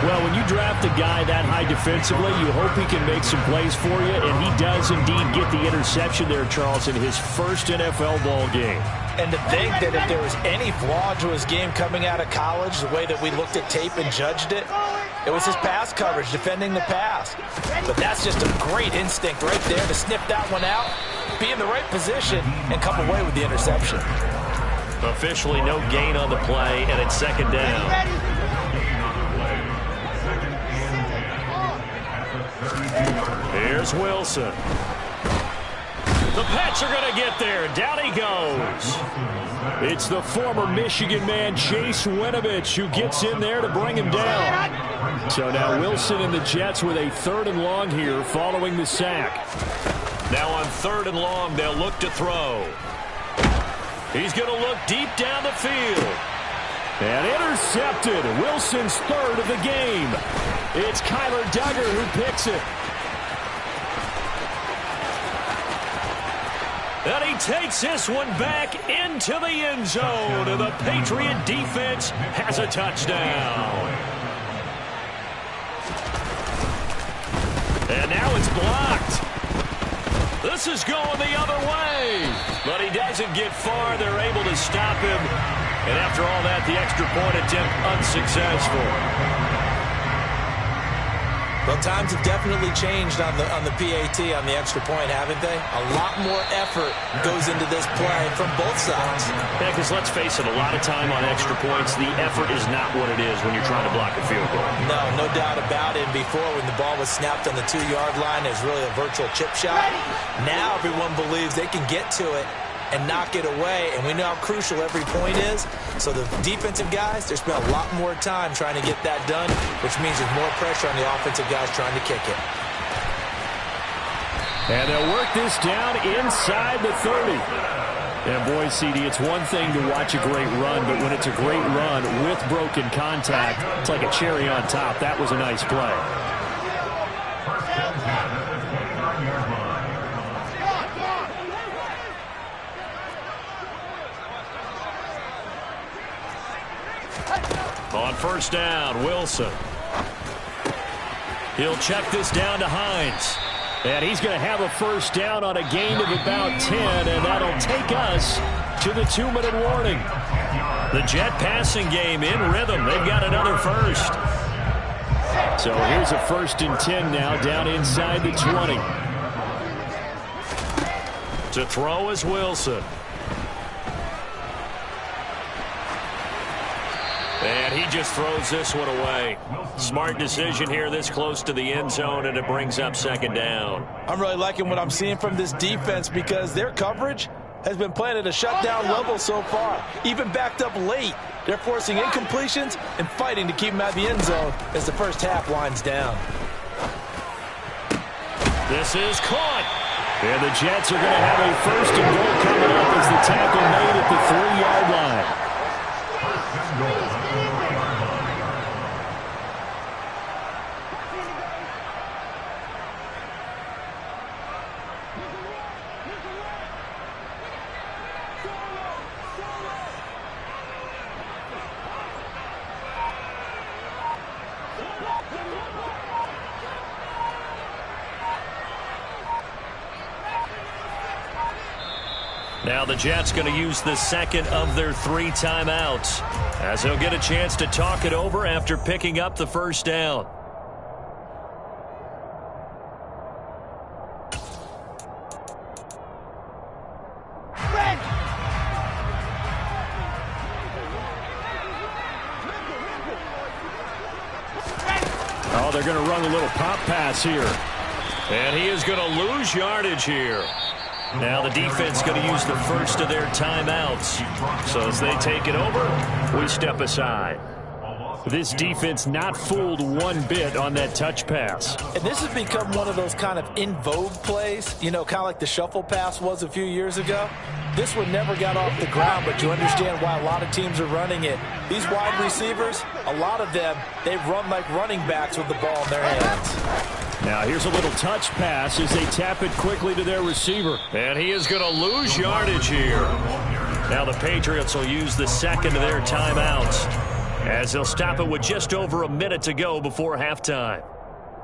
Well, when you draft a guy that high defensively, you hope he can make some plays for you, and he does indeed get the interception there, Charles, in his first NFL ball game. And to think that if there was any flaw to his game coming out of college, the way that we looked at tape and judged it, it was his pass coverage, defending the pass. But that's just a great instinct right there to sniff that one out, be in the right position, and come away with the interception. Officially no gain on the play, and it's second down. Here's Wilson. The Pats are going to get there. Down he goes. It's the former Michigan man, Chase Winovich, who gets in there to bring him down. So now Wilson and the Jets with a 3rd and long here following the sack. Now on 3rd and long, they'll look to throw. He's going to look deep down the field. And intercepted. Wilson's 3rd of the game. It's Kyler Duggar who picks it. And he takes this one back into the end zone. And the Patriot defense has a touchdown. And now it's blocked. This is going the other way. But he doesn't get far. They're able to stop him. And after all that, the extra point attempt unsuccessful. Well, times have definitely changed on the PAT, on the extra point, haven't they? A lot more effort goes into this play from both sides. Yeah, because let's face it, a lot of time on extra points, the effort is not what it is when you're trying to block a field goal. No doubt about it. Before, when the ball was snapped on the 2-yard line, it was really a virtual chip shot. Now everyone believes they can get to it and knock it away. And we know how crucial every point is. So the defensive guys, they're spending a lot more time trying to get that done, which means there's more pressure on the offensive guys trying to kick it. And they'll work this down inside the 30. And boy, CD, it's one thing to watch a great run, but when it's a great run with broken contact, it's like a cherry on top. That was a nice play. On first down, Wilson. He'll check this down to Hines. And he's going to have a first down on a gain of about 10, and that'll take us to the 2-minute warning. The Jet passing game in rhythm. They've got another first. So here's a 1st and 10 now down inside the 20. To throw is Wilson. And he just throws this one away. Smart decision here this close to the end zone, and it brings up 2nd down. I'm really liking what I'm seeing from this defense because their coverage has been playing at a shutdown level so far. Even backed up late, they're forcing incompletions and fighting to keep them out of the end zone as the first half winds down. This is caught. And the Jets are going to have a 1st and goal coming up as the tackle made at the 3-yard line. Now the Jets going to use the 2nd of their 3 timeouts as they'll get a chance to talk it over after picking up the first down. Oh, they're going to run a little pop pass here. And he is going to lose yardage here. Now the defense is going to use the 1st of their timeouts. So as they take it over, we step aside. This defense not fooled one bit on that touch pass. And this has become one of those kind of in vogue plays, you know, kind of like the shuffle pass was a few years ago. This one never got off the ground, but you understand why a lot of teams are running it. These wide receivers, a lot of them, they run like running backs with the ball in their hands. Now here's a little touch pass as they tap it quickly to their receiver. And he is going to lose yardage here. Now the Patriots will use the 2nd of their timeouts as they'll stop it with just over a minute to go before halftime.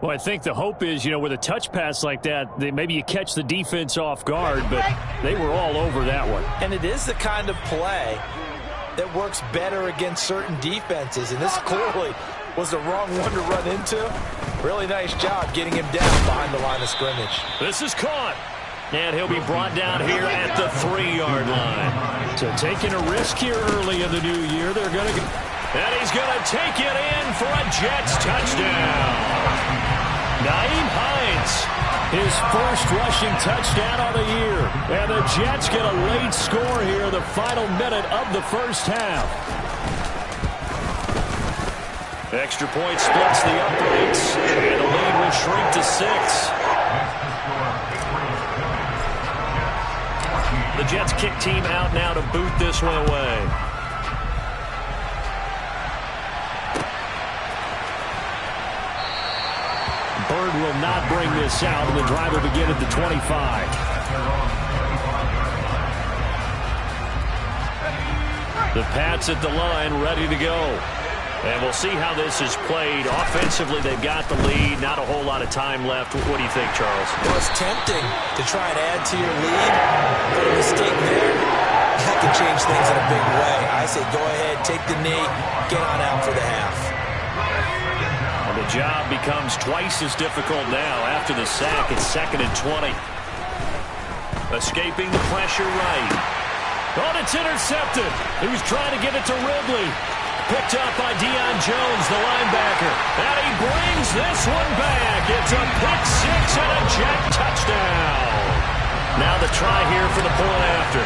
Well, I think the hope is, you know, with a touch pass like that, maybe you catch the defense off guard, but they were all over that one. And it is the kind of play that works better against certain defenses, and this clearly was the wrong one to run into. Really nice job getting him down behind the line of scrimmage. This is caught. And he'll be brought down here at the 3-yard line. So taking a risk here early in the new year. They're going to, and he's going to take it in for a Jets touchdown. Nyheim Hines, his first rushing touchdown of the year. And the Jets get a late score here, the final minute of the first half. Extra point splits the uprights, and the lead will shrink to 6. The Jets kick team out now to boot this one away. Bird will not bring this out, and the drive will begin at the 25. The Pats at the line, ready to go. And we'll see how this is played. Offensively, they've got the lead. Not a whole lot of time left. What do you think, Charles? Well, it's tempting to try and add to your lead, but a mistake there, that can change things in a big way. I say go ahead, take the knee, get on out for the half. And the job becomes twice as difficult now after the sack. It's 2nd and 20. Escaping the pressure right. Oh, it's intercepted. He was trying to get it to Ridley. Picked up by Deion Jones, the linebacker. And he brings this one back. It's a pick-6 and a Jet touchdown. Now the try here for the point after.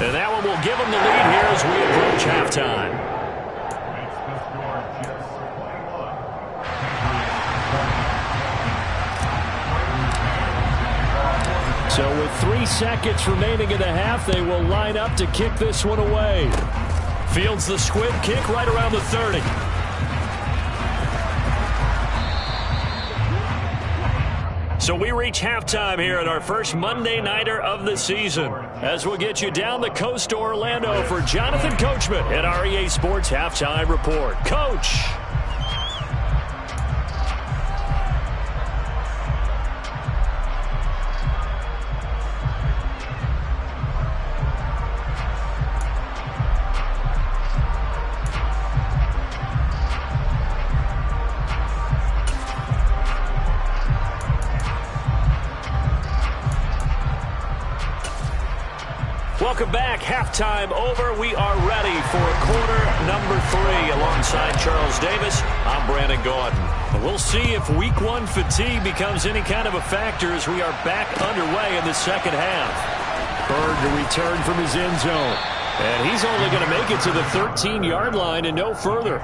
And that one will give them the lead here as we approach halftime. So with 3 seconds remaining in the half, they will line up to kick this one away. Fields the squib kick right around the 30. So we reach halftime here at our first Monday Nighter of the season. As we'll get you down the coast to Orlando for Jonathan Coachman at our EA Sports Halftime Report. Coach. Welcome back. Halftime over. We are ready for quarter number 3. Alongside Charles Davis, I'm Brandon Gaudin. And we'll see if week 1 fatigue becomes any kind of a factor as we are back underway in the second half. Bird to return from his end zone. And he's only going to make it to the 13-yard line and no further.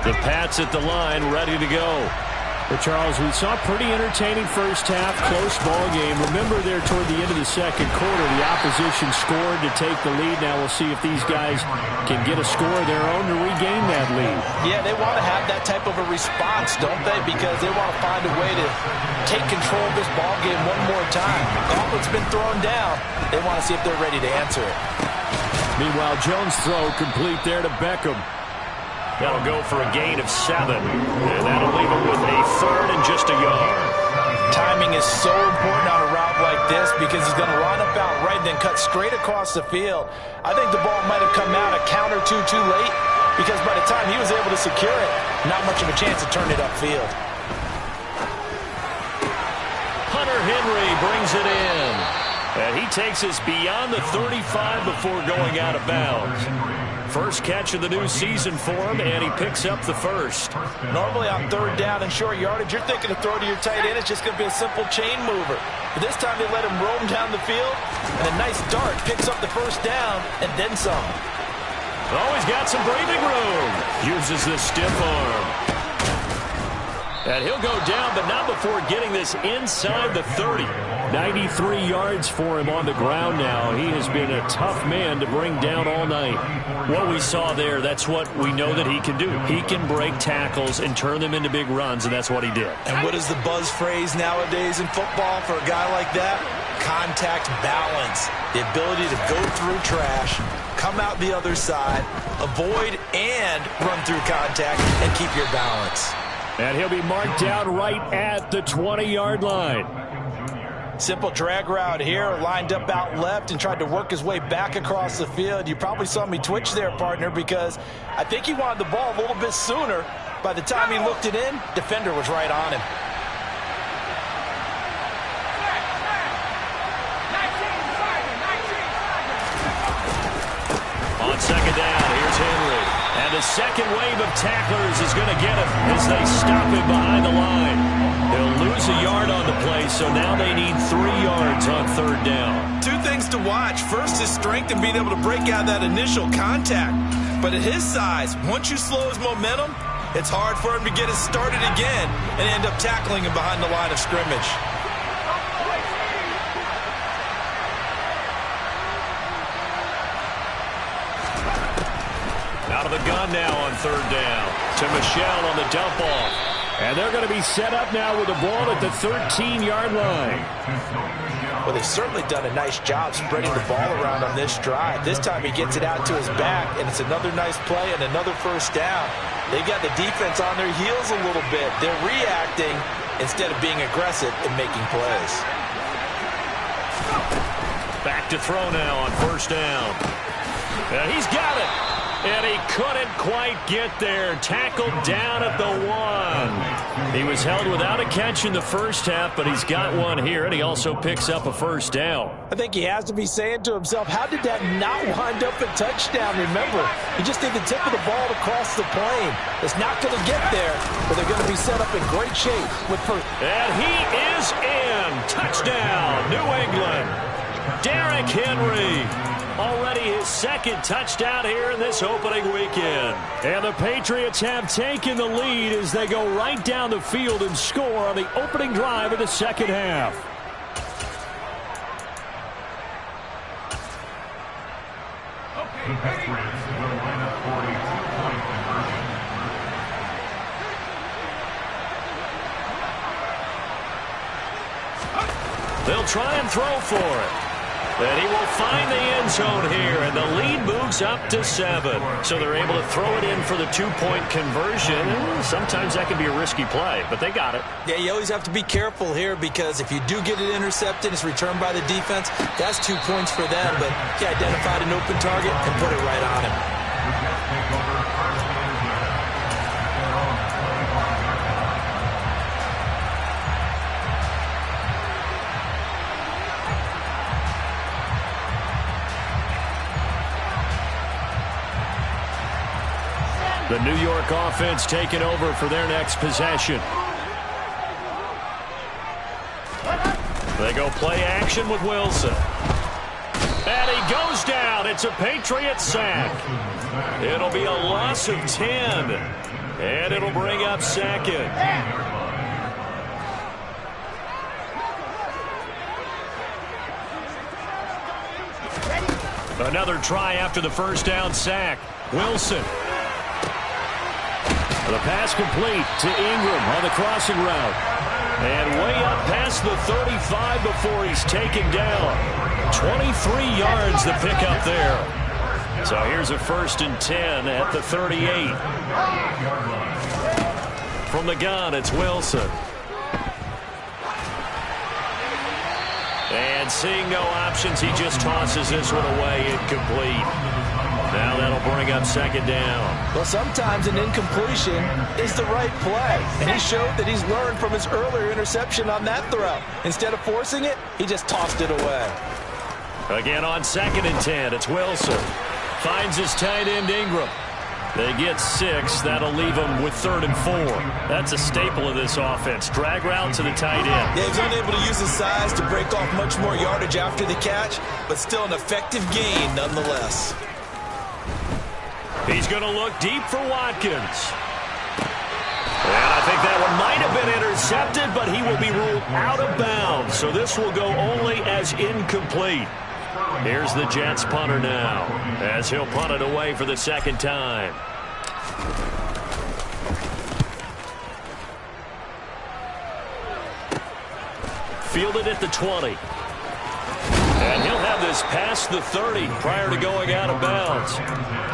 The Pats at the line, ready to go. Well, Charles, we saw a pretty entertaining first half, close ball game. Remember there toward the end of the second quarter, the opposition scored to take the lead. Now we'll see if these guys can get a score of their own to regain that lead. Yeah, they want to have that type of a response, don't they? Because they want to find a way to take control of this ball game one more time. Gauntlet's been thrown down. They want to see if they're ready to answer it. Meanwhile, Jones' throw complete there to Beckham. That'll go for a gain of 7. And that'll leave him with a third and just a yard. Timing is so important on a route like this because he's going to line up out right and then cut straight across the field. I think the ball might have come out a count or two too late because by the time he was able to secure it, not much of a chance to turn it upfield. Hunter Henry brings it in. And he takes us beyond the 35 before going out of bounds. First catch of the new season for him, and he picks up the first. Normally on third down and short yardage, you're thinking to throw to your tight end. It's just going to be a simple chain mover. But this time they let him roam down the field, and a nice dart picks up the first down and then some. Oh, he's got some breathing room. Uses the stiff arm. And he'll go down, but not before getting this inside the 30. 93 yards for him on the ground now. He has been a tough man to bring down all night. What we saw there, that's what we know that he can do. He can break tackles and turn them into big runs, and that's what he did. And what is the buzz phrase nowadays in football for a guy like that? Contact balance. The ability to go through trash, come out the other side, avoid and run through contact, and keep your balance. And he'll be marked down right at the 20-yard line. Simple drag route here, lined up out left and tried to work his way back across the field. You probably saw me twitch there, partner, because I think he wanted the ball a little bit sooner. By the time he looked it in, defender was right on him. On second down, here's Henry. And the second wave of tacklers is going to get him as they stop him behind the line. He'll lose a yard on the play, so now they need 3 yards on third down. Two things to watch. First, his strength and being able to break out that initial contact. But at his size, once you slow his momentum, it's hard for him to get it started again and end up tackling him behind the line of scrimmage. Out of the gun now on third down to Michelle on the dump off. And they're going to be set up now with the ball at the 13-yard line. Well, they've certainly done a nice job spreading the ball around on this drive. This time he gets it out to his back, and it's another nice play and another first down. They got the defense on their heels a little bit. They're reacting instead of being aggressive and making plays. Back to throw now on first down. And he's got it. And he couldn't quite get there. Tackled down at the 1. He was held without a catch in the first half, but he's got one here, and he also picks up a first down. I think he has to be saying to himself, how did that not wind up a touchdown? Remember, he just did the tip of the ball to cross the plane. It's not going to get there, but they're going to be set up in great shape with And he is in. Touchdown, New England. Derrick Henry. Already his second touchdown here in this opening weekend. And the Patriots have taken the lead as they go right down the field and score on the opening drive of the second half. The Patriots will line up for a 2-point conversion. They'll try and throw for it. And he will find the end zone here, and the lead moves up to 7. So they're able to throw it in for the 2-point conversion. Sometimes that can be a risky play, but they got it. Yeah, you always have to be careful here because if you do get it intercepted, it's returned by the defense, that's 2 points for them. But he identified an open target and put it right on him. The New York offense taking over for their next possession. They go play action with Wilson. And he goes down. It's a Patriot sack. It'll be a loss of 10. And it'll bring up second. Another try after the first down sack. Wilson. The pass complete to Ingram on the crossing route. And way up past the 35 before he's taken down. 23 yards the pickup there. So here's a 1st and 10 at the 38. From the gun, it's Wilson. And seeing no options, he just tosses this one away, incomplete. Now that'll bring up second down. Well, sometimes an incompletion is the right play. And he showed that he's learned from his earlier interception on that throw. Instead of forcing it, he just tossed it away. Again on 2nd and 10, it's Wilson. Finds his tight end Ingram. They get 6. That'll leave them with 3rd and 4. That's a staple of this offense. Drag route to the tight end. Yeah, he's unable to use his size to break off much more yardage after the catch, but still an effective gain nonetheless. He's going to look deep for Watkins. And I think that one might have been intercepted, but he will be ruled out of bounds. So this will go only as incomplete. Here's the Jets punter now, as he'll punt it away for the second time. Fielded at the 20. And he'll have this past the 30 prior to going out of bounds.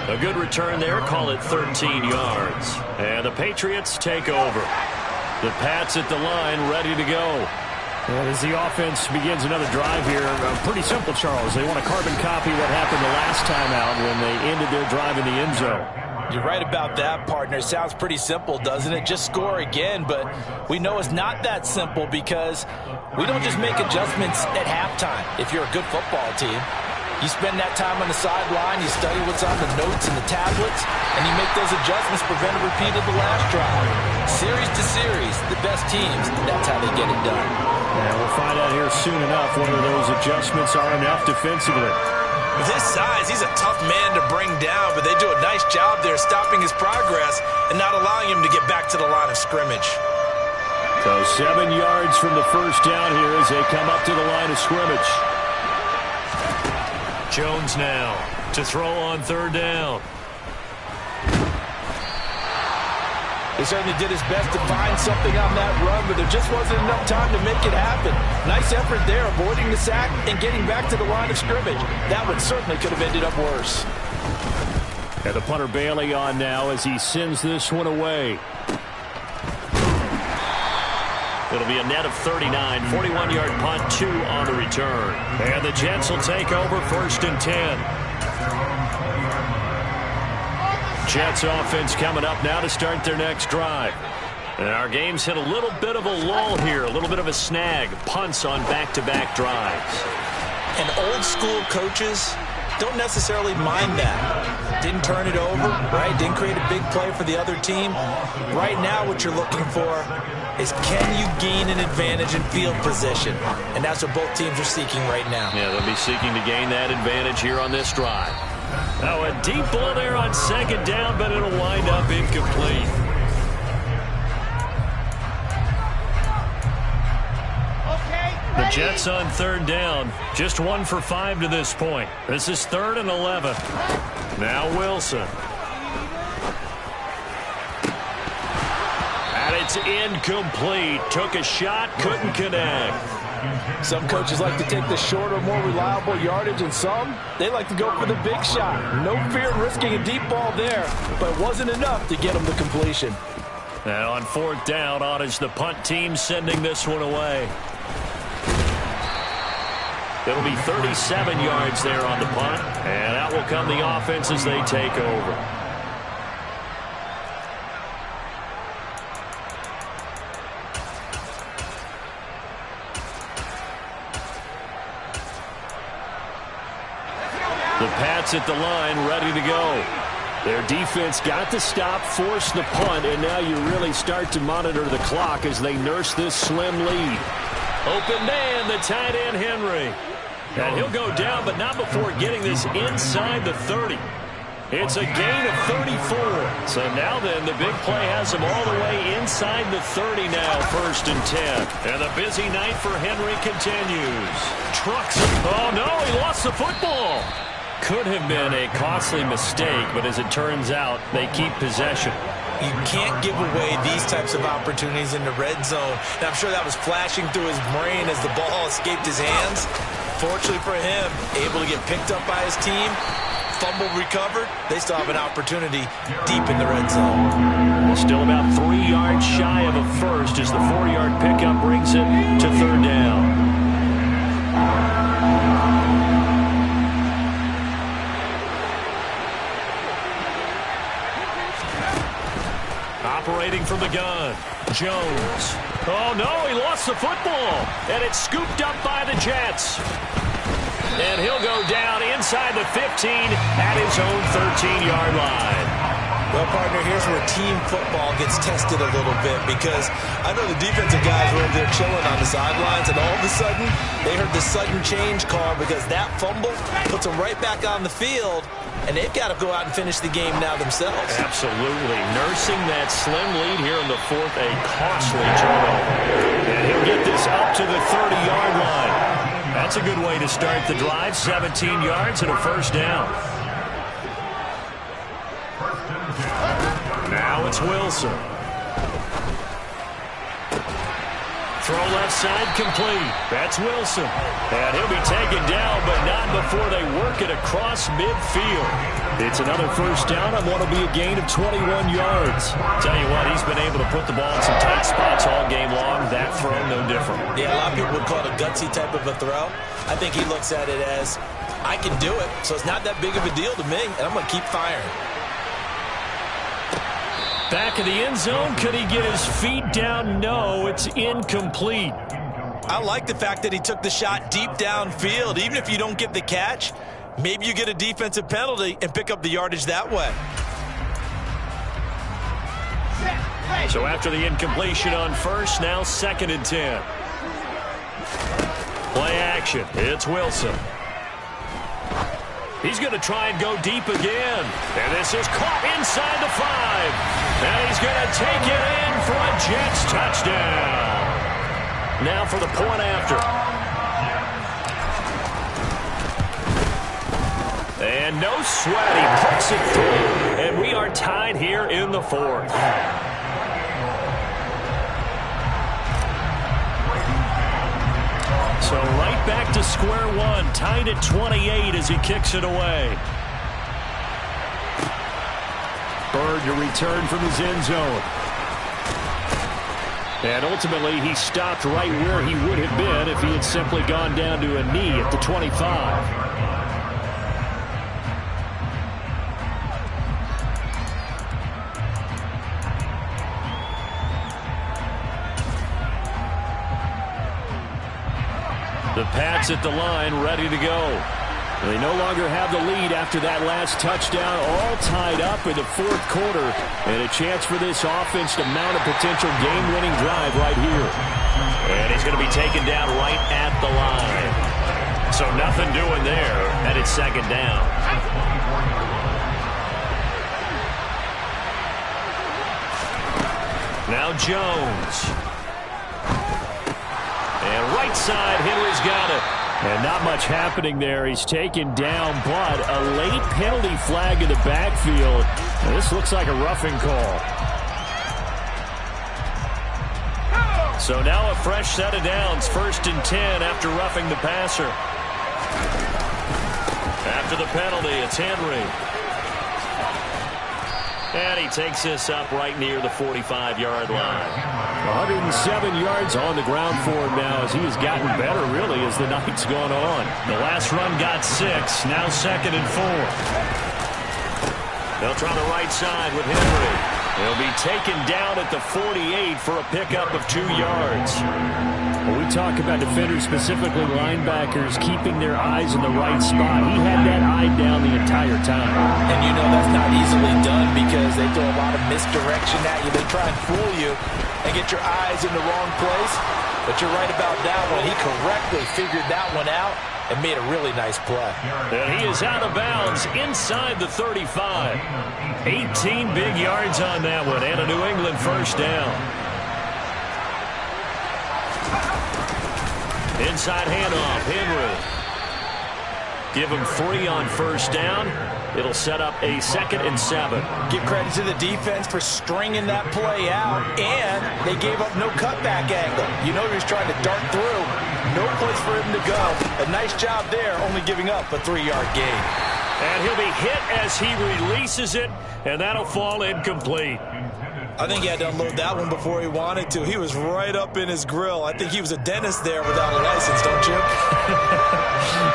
A good return there, call it 13 yards. And the Patriots take over. The Pats at the line, ready to go. Well, as the offense begins another drive here, pretty simple, Charles. They want to carbon copy what happened the last time out when they ended their drive in the end zone. You're right about that, partner. Sounds pretty simple, doesn't it? Just score again, but we know it's not that simple because we don't just make adjustments at halftime if you're a good football team. You spend that time on the sideline, you study what's on the notes and the tablets, and you make those adjustments, prevent a repeat of the last drive. Series to series, the best teams, that's how they get it done. And we'll find out here soon enough whether those adjustments are enough defensively. With his size, he's a tough man to bring down, but they do a nice job there stopping his progress and not allowing him to get back to the line of scrimmage. So 7 yards from the first down here as they come up to the line of scrimmage. Jones now to throw on 3rd down. He certainly did his best to find something on that run, but there just wasn't enough time to make it happen. Nice effort there, avoiding the sack and getting back to the line of scrimmage. That one certainly could have ended up worse. And the punter Bailey on now as he sends this one away. It'll be a net of 39, 41-yard punt, 2 on the return. And the Jets will take over 1st and 10. Jets offense coming up now to start their next drive. And our game's hit a little bit of a lull here, a little bit of a snag. Punts on back-to-back drives. And old school coaches don't necessarily mind that. Didn't turn it over, right? Didn't create a big play for the other team. Right now what you're looking for is can you gain an advantage in field position? And that's what both teams are seeking right now. Yeah, they'll be seeking to gain that advantage here on this drive. Now a deep ball there on second down, but it'll wind up incomplete. The Jets on third down, just 1 for 5 to this point. This is 3rd and 11. Now Wilson. And it's incomplete. Took a shot, couldn't connect. Some coaches like to take the shorter, more reliable yardage, and some, they like to go for the big shot. No fear in risking a deep ball there, but it wasn't enough to get them the completion. And on 4th down, Ottage, the punt team sending this one away. It'll be 37 yards there on the punt, and out will come the offense as they take over. The Pats at the line, ready to go. Their defense got the stop, forced the punt, and now you really start to monitor the clock as they nurse this slim lead. Open man, the tight end Henry. And he'll go down, but not before getting this inside the 30. It's a gain of 34. So now then, the big play has him all the way inside the 30 now, 1st and 10. And the busy night for Henry continues. Trucks him. Oh, no, he lost the football. Could have been a costly mistake, but as it turns out, they keep possession. You can't give away these types of opportunities in the red zone. And I'm sure that was flashing through his brain as the ball escaped his hands. Fortunately for him, able to get picked up by his team, fumble recovered. They still have an opportunity deep in the red zone. Still about 3 yards shy of a first as the 4-yard pickup brings it to 3rd down. Operating from the gun, Jones. Oh, no, he lost the football. And it's scooped up by the Jets. And he'll go down inside the 15 at his own 13-yard line. Well, partner, here's where team football gets tested a little bit because I know the defensive guys were over there chilling on the sidelines, and all of a sudden, they heard the sudden change call because that fumble puts them right back on the field, and they've got to go out and finish the game now themselves. Absolutely. Nursing that slim lead here in the 4th, a costly turnover. And he'll get this up to the 30-yard line. That's a good way to start the drive. 17 yards and a 1st down. Now it's Wilson. Throw left side complete. That's Wilson. And he'll be taken down, but not before they work it across midfield. It's another 1st down on what will be a gain of 21 yards. Tell you what, he's been able to put the ball in some tight spots all game long. That throw, no different. Yeah, a lot of people would call it a gutsy type of a throw. I think he looks at it as, I can do it, so it's not that big of a deal to me, and I'm going to keep firing. Back of the end zone, could he get his feet down? No, it's incomplete. I like the fact that he took the shot deep downfield. Even if you don't get the catch, maybe you get a defensive penalty and pick up the yardage that way. So after the incompletion on 1st, now 2nd and 10. Play action. It's Wilson. He's going to try and go deep again. And this is caught inside the 5. And he's going to take it in for a Jets touchdown. Now for the point after. And no sweat. He puts it through. And we are tied here in the 4th. So right back to square one, tied at 28 as he kicks it away. Bird to return from his end zone. And ultimately, he stopped right where he would have been if he had simply gone down to a knee at the 25. The Pats at the line, ready to go. They no longer have the lead after that last touchdown, all tied up in the fourth quarter, and a chance for this offense to mount a potential game-winning drive right here. And he's going to be taken down right at the line. So nothing doing there, and it's second down. Now Jones. And right side, Henry's got it. And not much happening there. He's taken down, but a late penalty flag in the backfield. And this looks like a roughing call. So now a fresh set of downs. 1st and 10 after roughing the passer. After the penalty, it's Henry. And he takes this up right near the 45-yard line. 107 yards on the ground for him now as he has gotten better, really, as the night's gone on. The last run got 6, now 2nd and 4. They'll try the right side with Henry. He'll be taken down at the 48 for a pickup of 2 yards. When we talk about defenders, specifically linebackers, keeping their eyes in the right spot, he had that eye down the entire time. And you know that's not easily done because they throw a lot of misdirection at you. They try and fool you and get your eyes in the wrong place. But you're right about that one. He correctly figured that one out and made a really nice play. And he is out of bounds inside the 35. 18 big yards on that one, and a New England first down. Inside handoff, Henry. Give him 3 on first down. It'll set up a 2nd and 7. Give credit to the defense for stringing that play out, and they gave up no cutback angle. You know he was trying to dart through. No place for him to go. A nice job there, only giving up a 3-yard gain. And he'll be hit as he releases it, and that'll fall incomplete. I think he had to unload that one before he wanted to. He was right up in his grill. I think he was a dentist there without a license, don't you?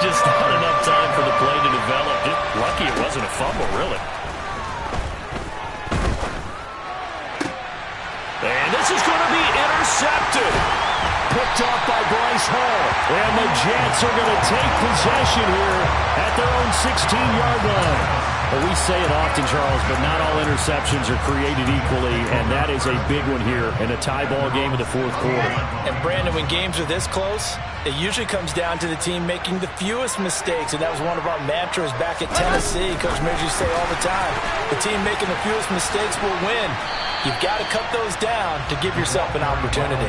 Just not enough time for the play to develop. Lucky it wasn't a fumble, really. And this is going to be intercepted. Picked off by Bryce Hall. And the Jets are going to take possession here at their own 16-yard line. Well, we say it often, Charles, but not all interceptions are created equally, and that is a big one here in a tie ball game in the fourth quarter. And, Brandon, when games are this close, it usually comes down to the team making the fewest mistakes, and that was one of our mantras back at Tennessee. Coach Midge used to say all the time, the team making the fewest mistakes will win. You've got to cut those down to give yourself an opportunity.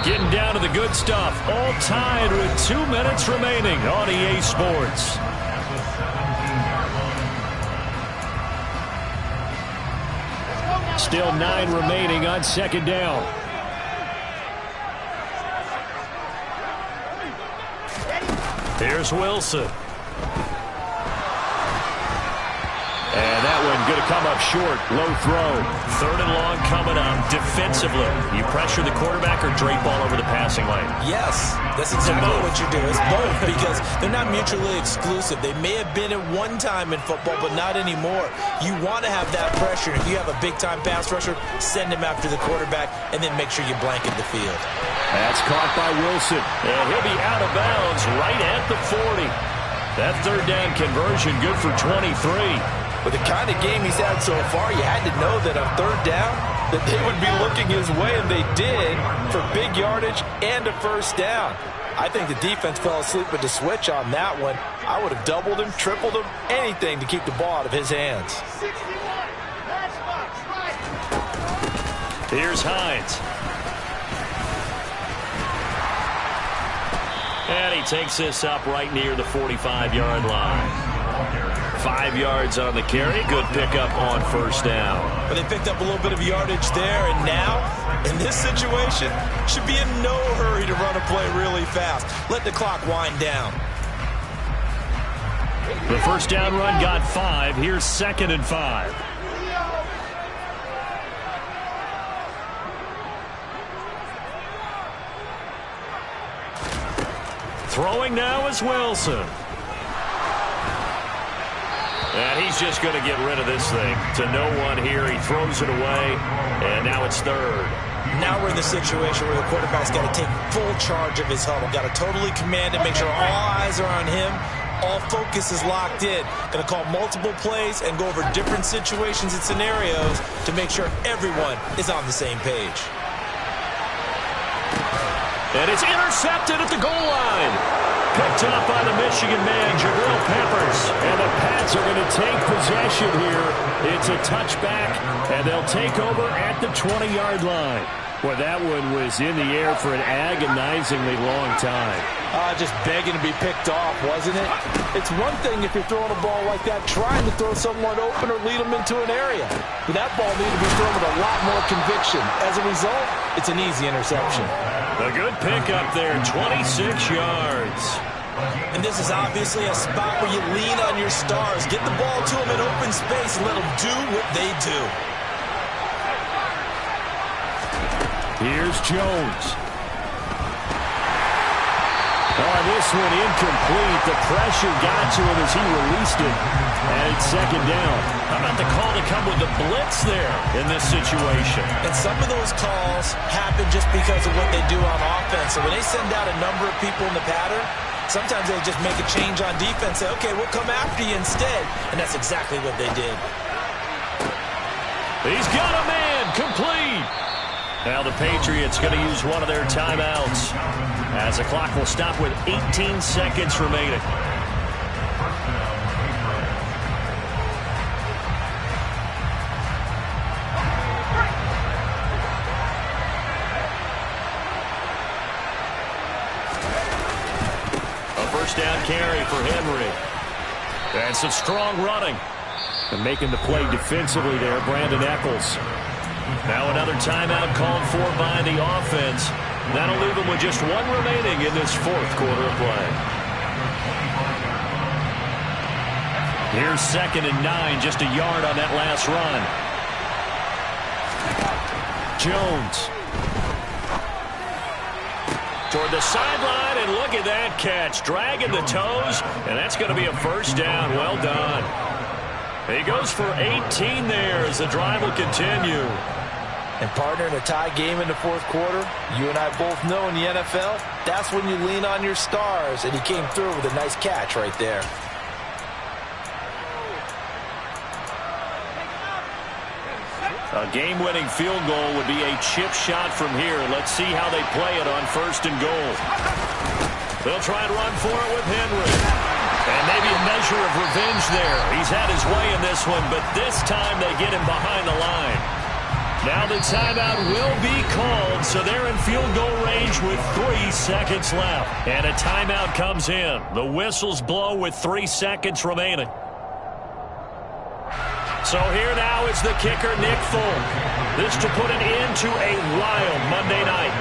Getting down to the good stuff. All tied with 2 minutes remaining on EA Sports. Still 9 remaining on second down. Here's Wilson. And that one going to come up short. Low throw. 3rd and long coming up defensively. You pressure the quarterback or drape all over the passing lane? Yes, that's exactly what you do. It's both because they're not mutually exclusive. They may have been at one time in football, but not anymore. You want to have that pressure. If you have a big-time pass rusher, send him after the quarterback and then make sure you blanket the field. That's caught by Wilson. And he'll be out of bounds right at the 40. That 3rd down conversion good for 23. With the kind of game he's had so far, you had to know that on 3rd down, that they would be looking his way, and they did, for big yardage and a first down. I think the defense fell asleep with the switch on that one. I would have doubled him, tripled him, anything to keep the ball out of his hands. Here's Hines. And he takes this up right near the 45-yard line. 5 yards on the carry. Good pickup on first down. But they picked up a little bit of yardage there, and now, in this situation, should be in no hurry to run a play really fast. Let the clock wind down. The first down run got 5. Here's 2nd and 5. Throwing now is Wilson. And he's just going to get rid of this thing to no one here. He throws it away, and now it's 3rd. Now we're in the situation where the quarterback's got to take full charge of his huddle. Got to totally command it, make sure all eyes are on him. All focus is locked in. Going to call multiple plays and go over different situations and scenarios to make sure everyone is on the same page. And it's intercepted at the goal line. Picked up by the Michigan man, Jabril Peppers. And the Pats are going to take possession here. It's a touchback, and they'll take over at the 20-yard line. Well, that one was in the air for an agonizingly long time. Just begging to be picked off, wasn't it? It's one thing if you're throwing a ball like that, trying to throw someone open or lead them into an area. But that ball needed to be thrown with a lot more conviction. As a result, it's an easy interception. A good pickup there, 26 yards. And this is obviously a spot where you lean on your stars. Get the ball to them in open space and let them do what they do. Here's Jones. Oh, this one incomplete. The pressure got to him as he released it. And it's second down. How about the call to come with the blitz there in this situation? And some of those calls happen just because of what they do on offense. So when they send out a number of people in the pattern, sometimes they just make a change on defense. Say, okay, we'll come after you instead. And that's exactly what they did. He's got a man. Complete. Now the Patriots going to use one of their timeouts as the clock will stop with 18 seconds remaining. A first down carry for Henry. And some strong running. And making the play defensively there, Brandon Echols. Now another timeout called for by the offense. That'll leave them with just one remaining in this fourth quarter of play. Here's 2nd and 9, just a yard on that last run. Jones. Toward the sideline, and look at that catch. Dragging the toes, and that's going to be a first down. Well done. He goes for 18 there as the drive will continue. And partner, in a tie game in the fourth quarter, you and I both know in the NFL, that's when you lean on your stars, and he came through with a nice catch right there. A game-winning field goal would be a chip shot from here. Let's see how they play it on 1st and goal. They'll try and run for it with Henry. And maybe a measure of revenge there. He's had his way in this one, but this time they get him behind the line. Now the timeout will be called, so they're in field goal range with 3 seconds left. And a timeout comes in. The whistles blow with 3 seconds remaining. So here now is the kicker, Nick Folk. This to put an end to a wild Monday night.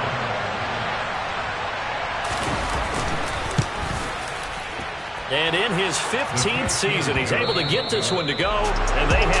And in his 15th season, he's able to get this one to go, and they have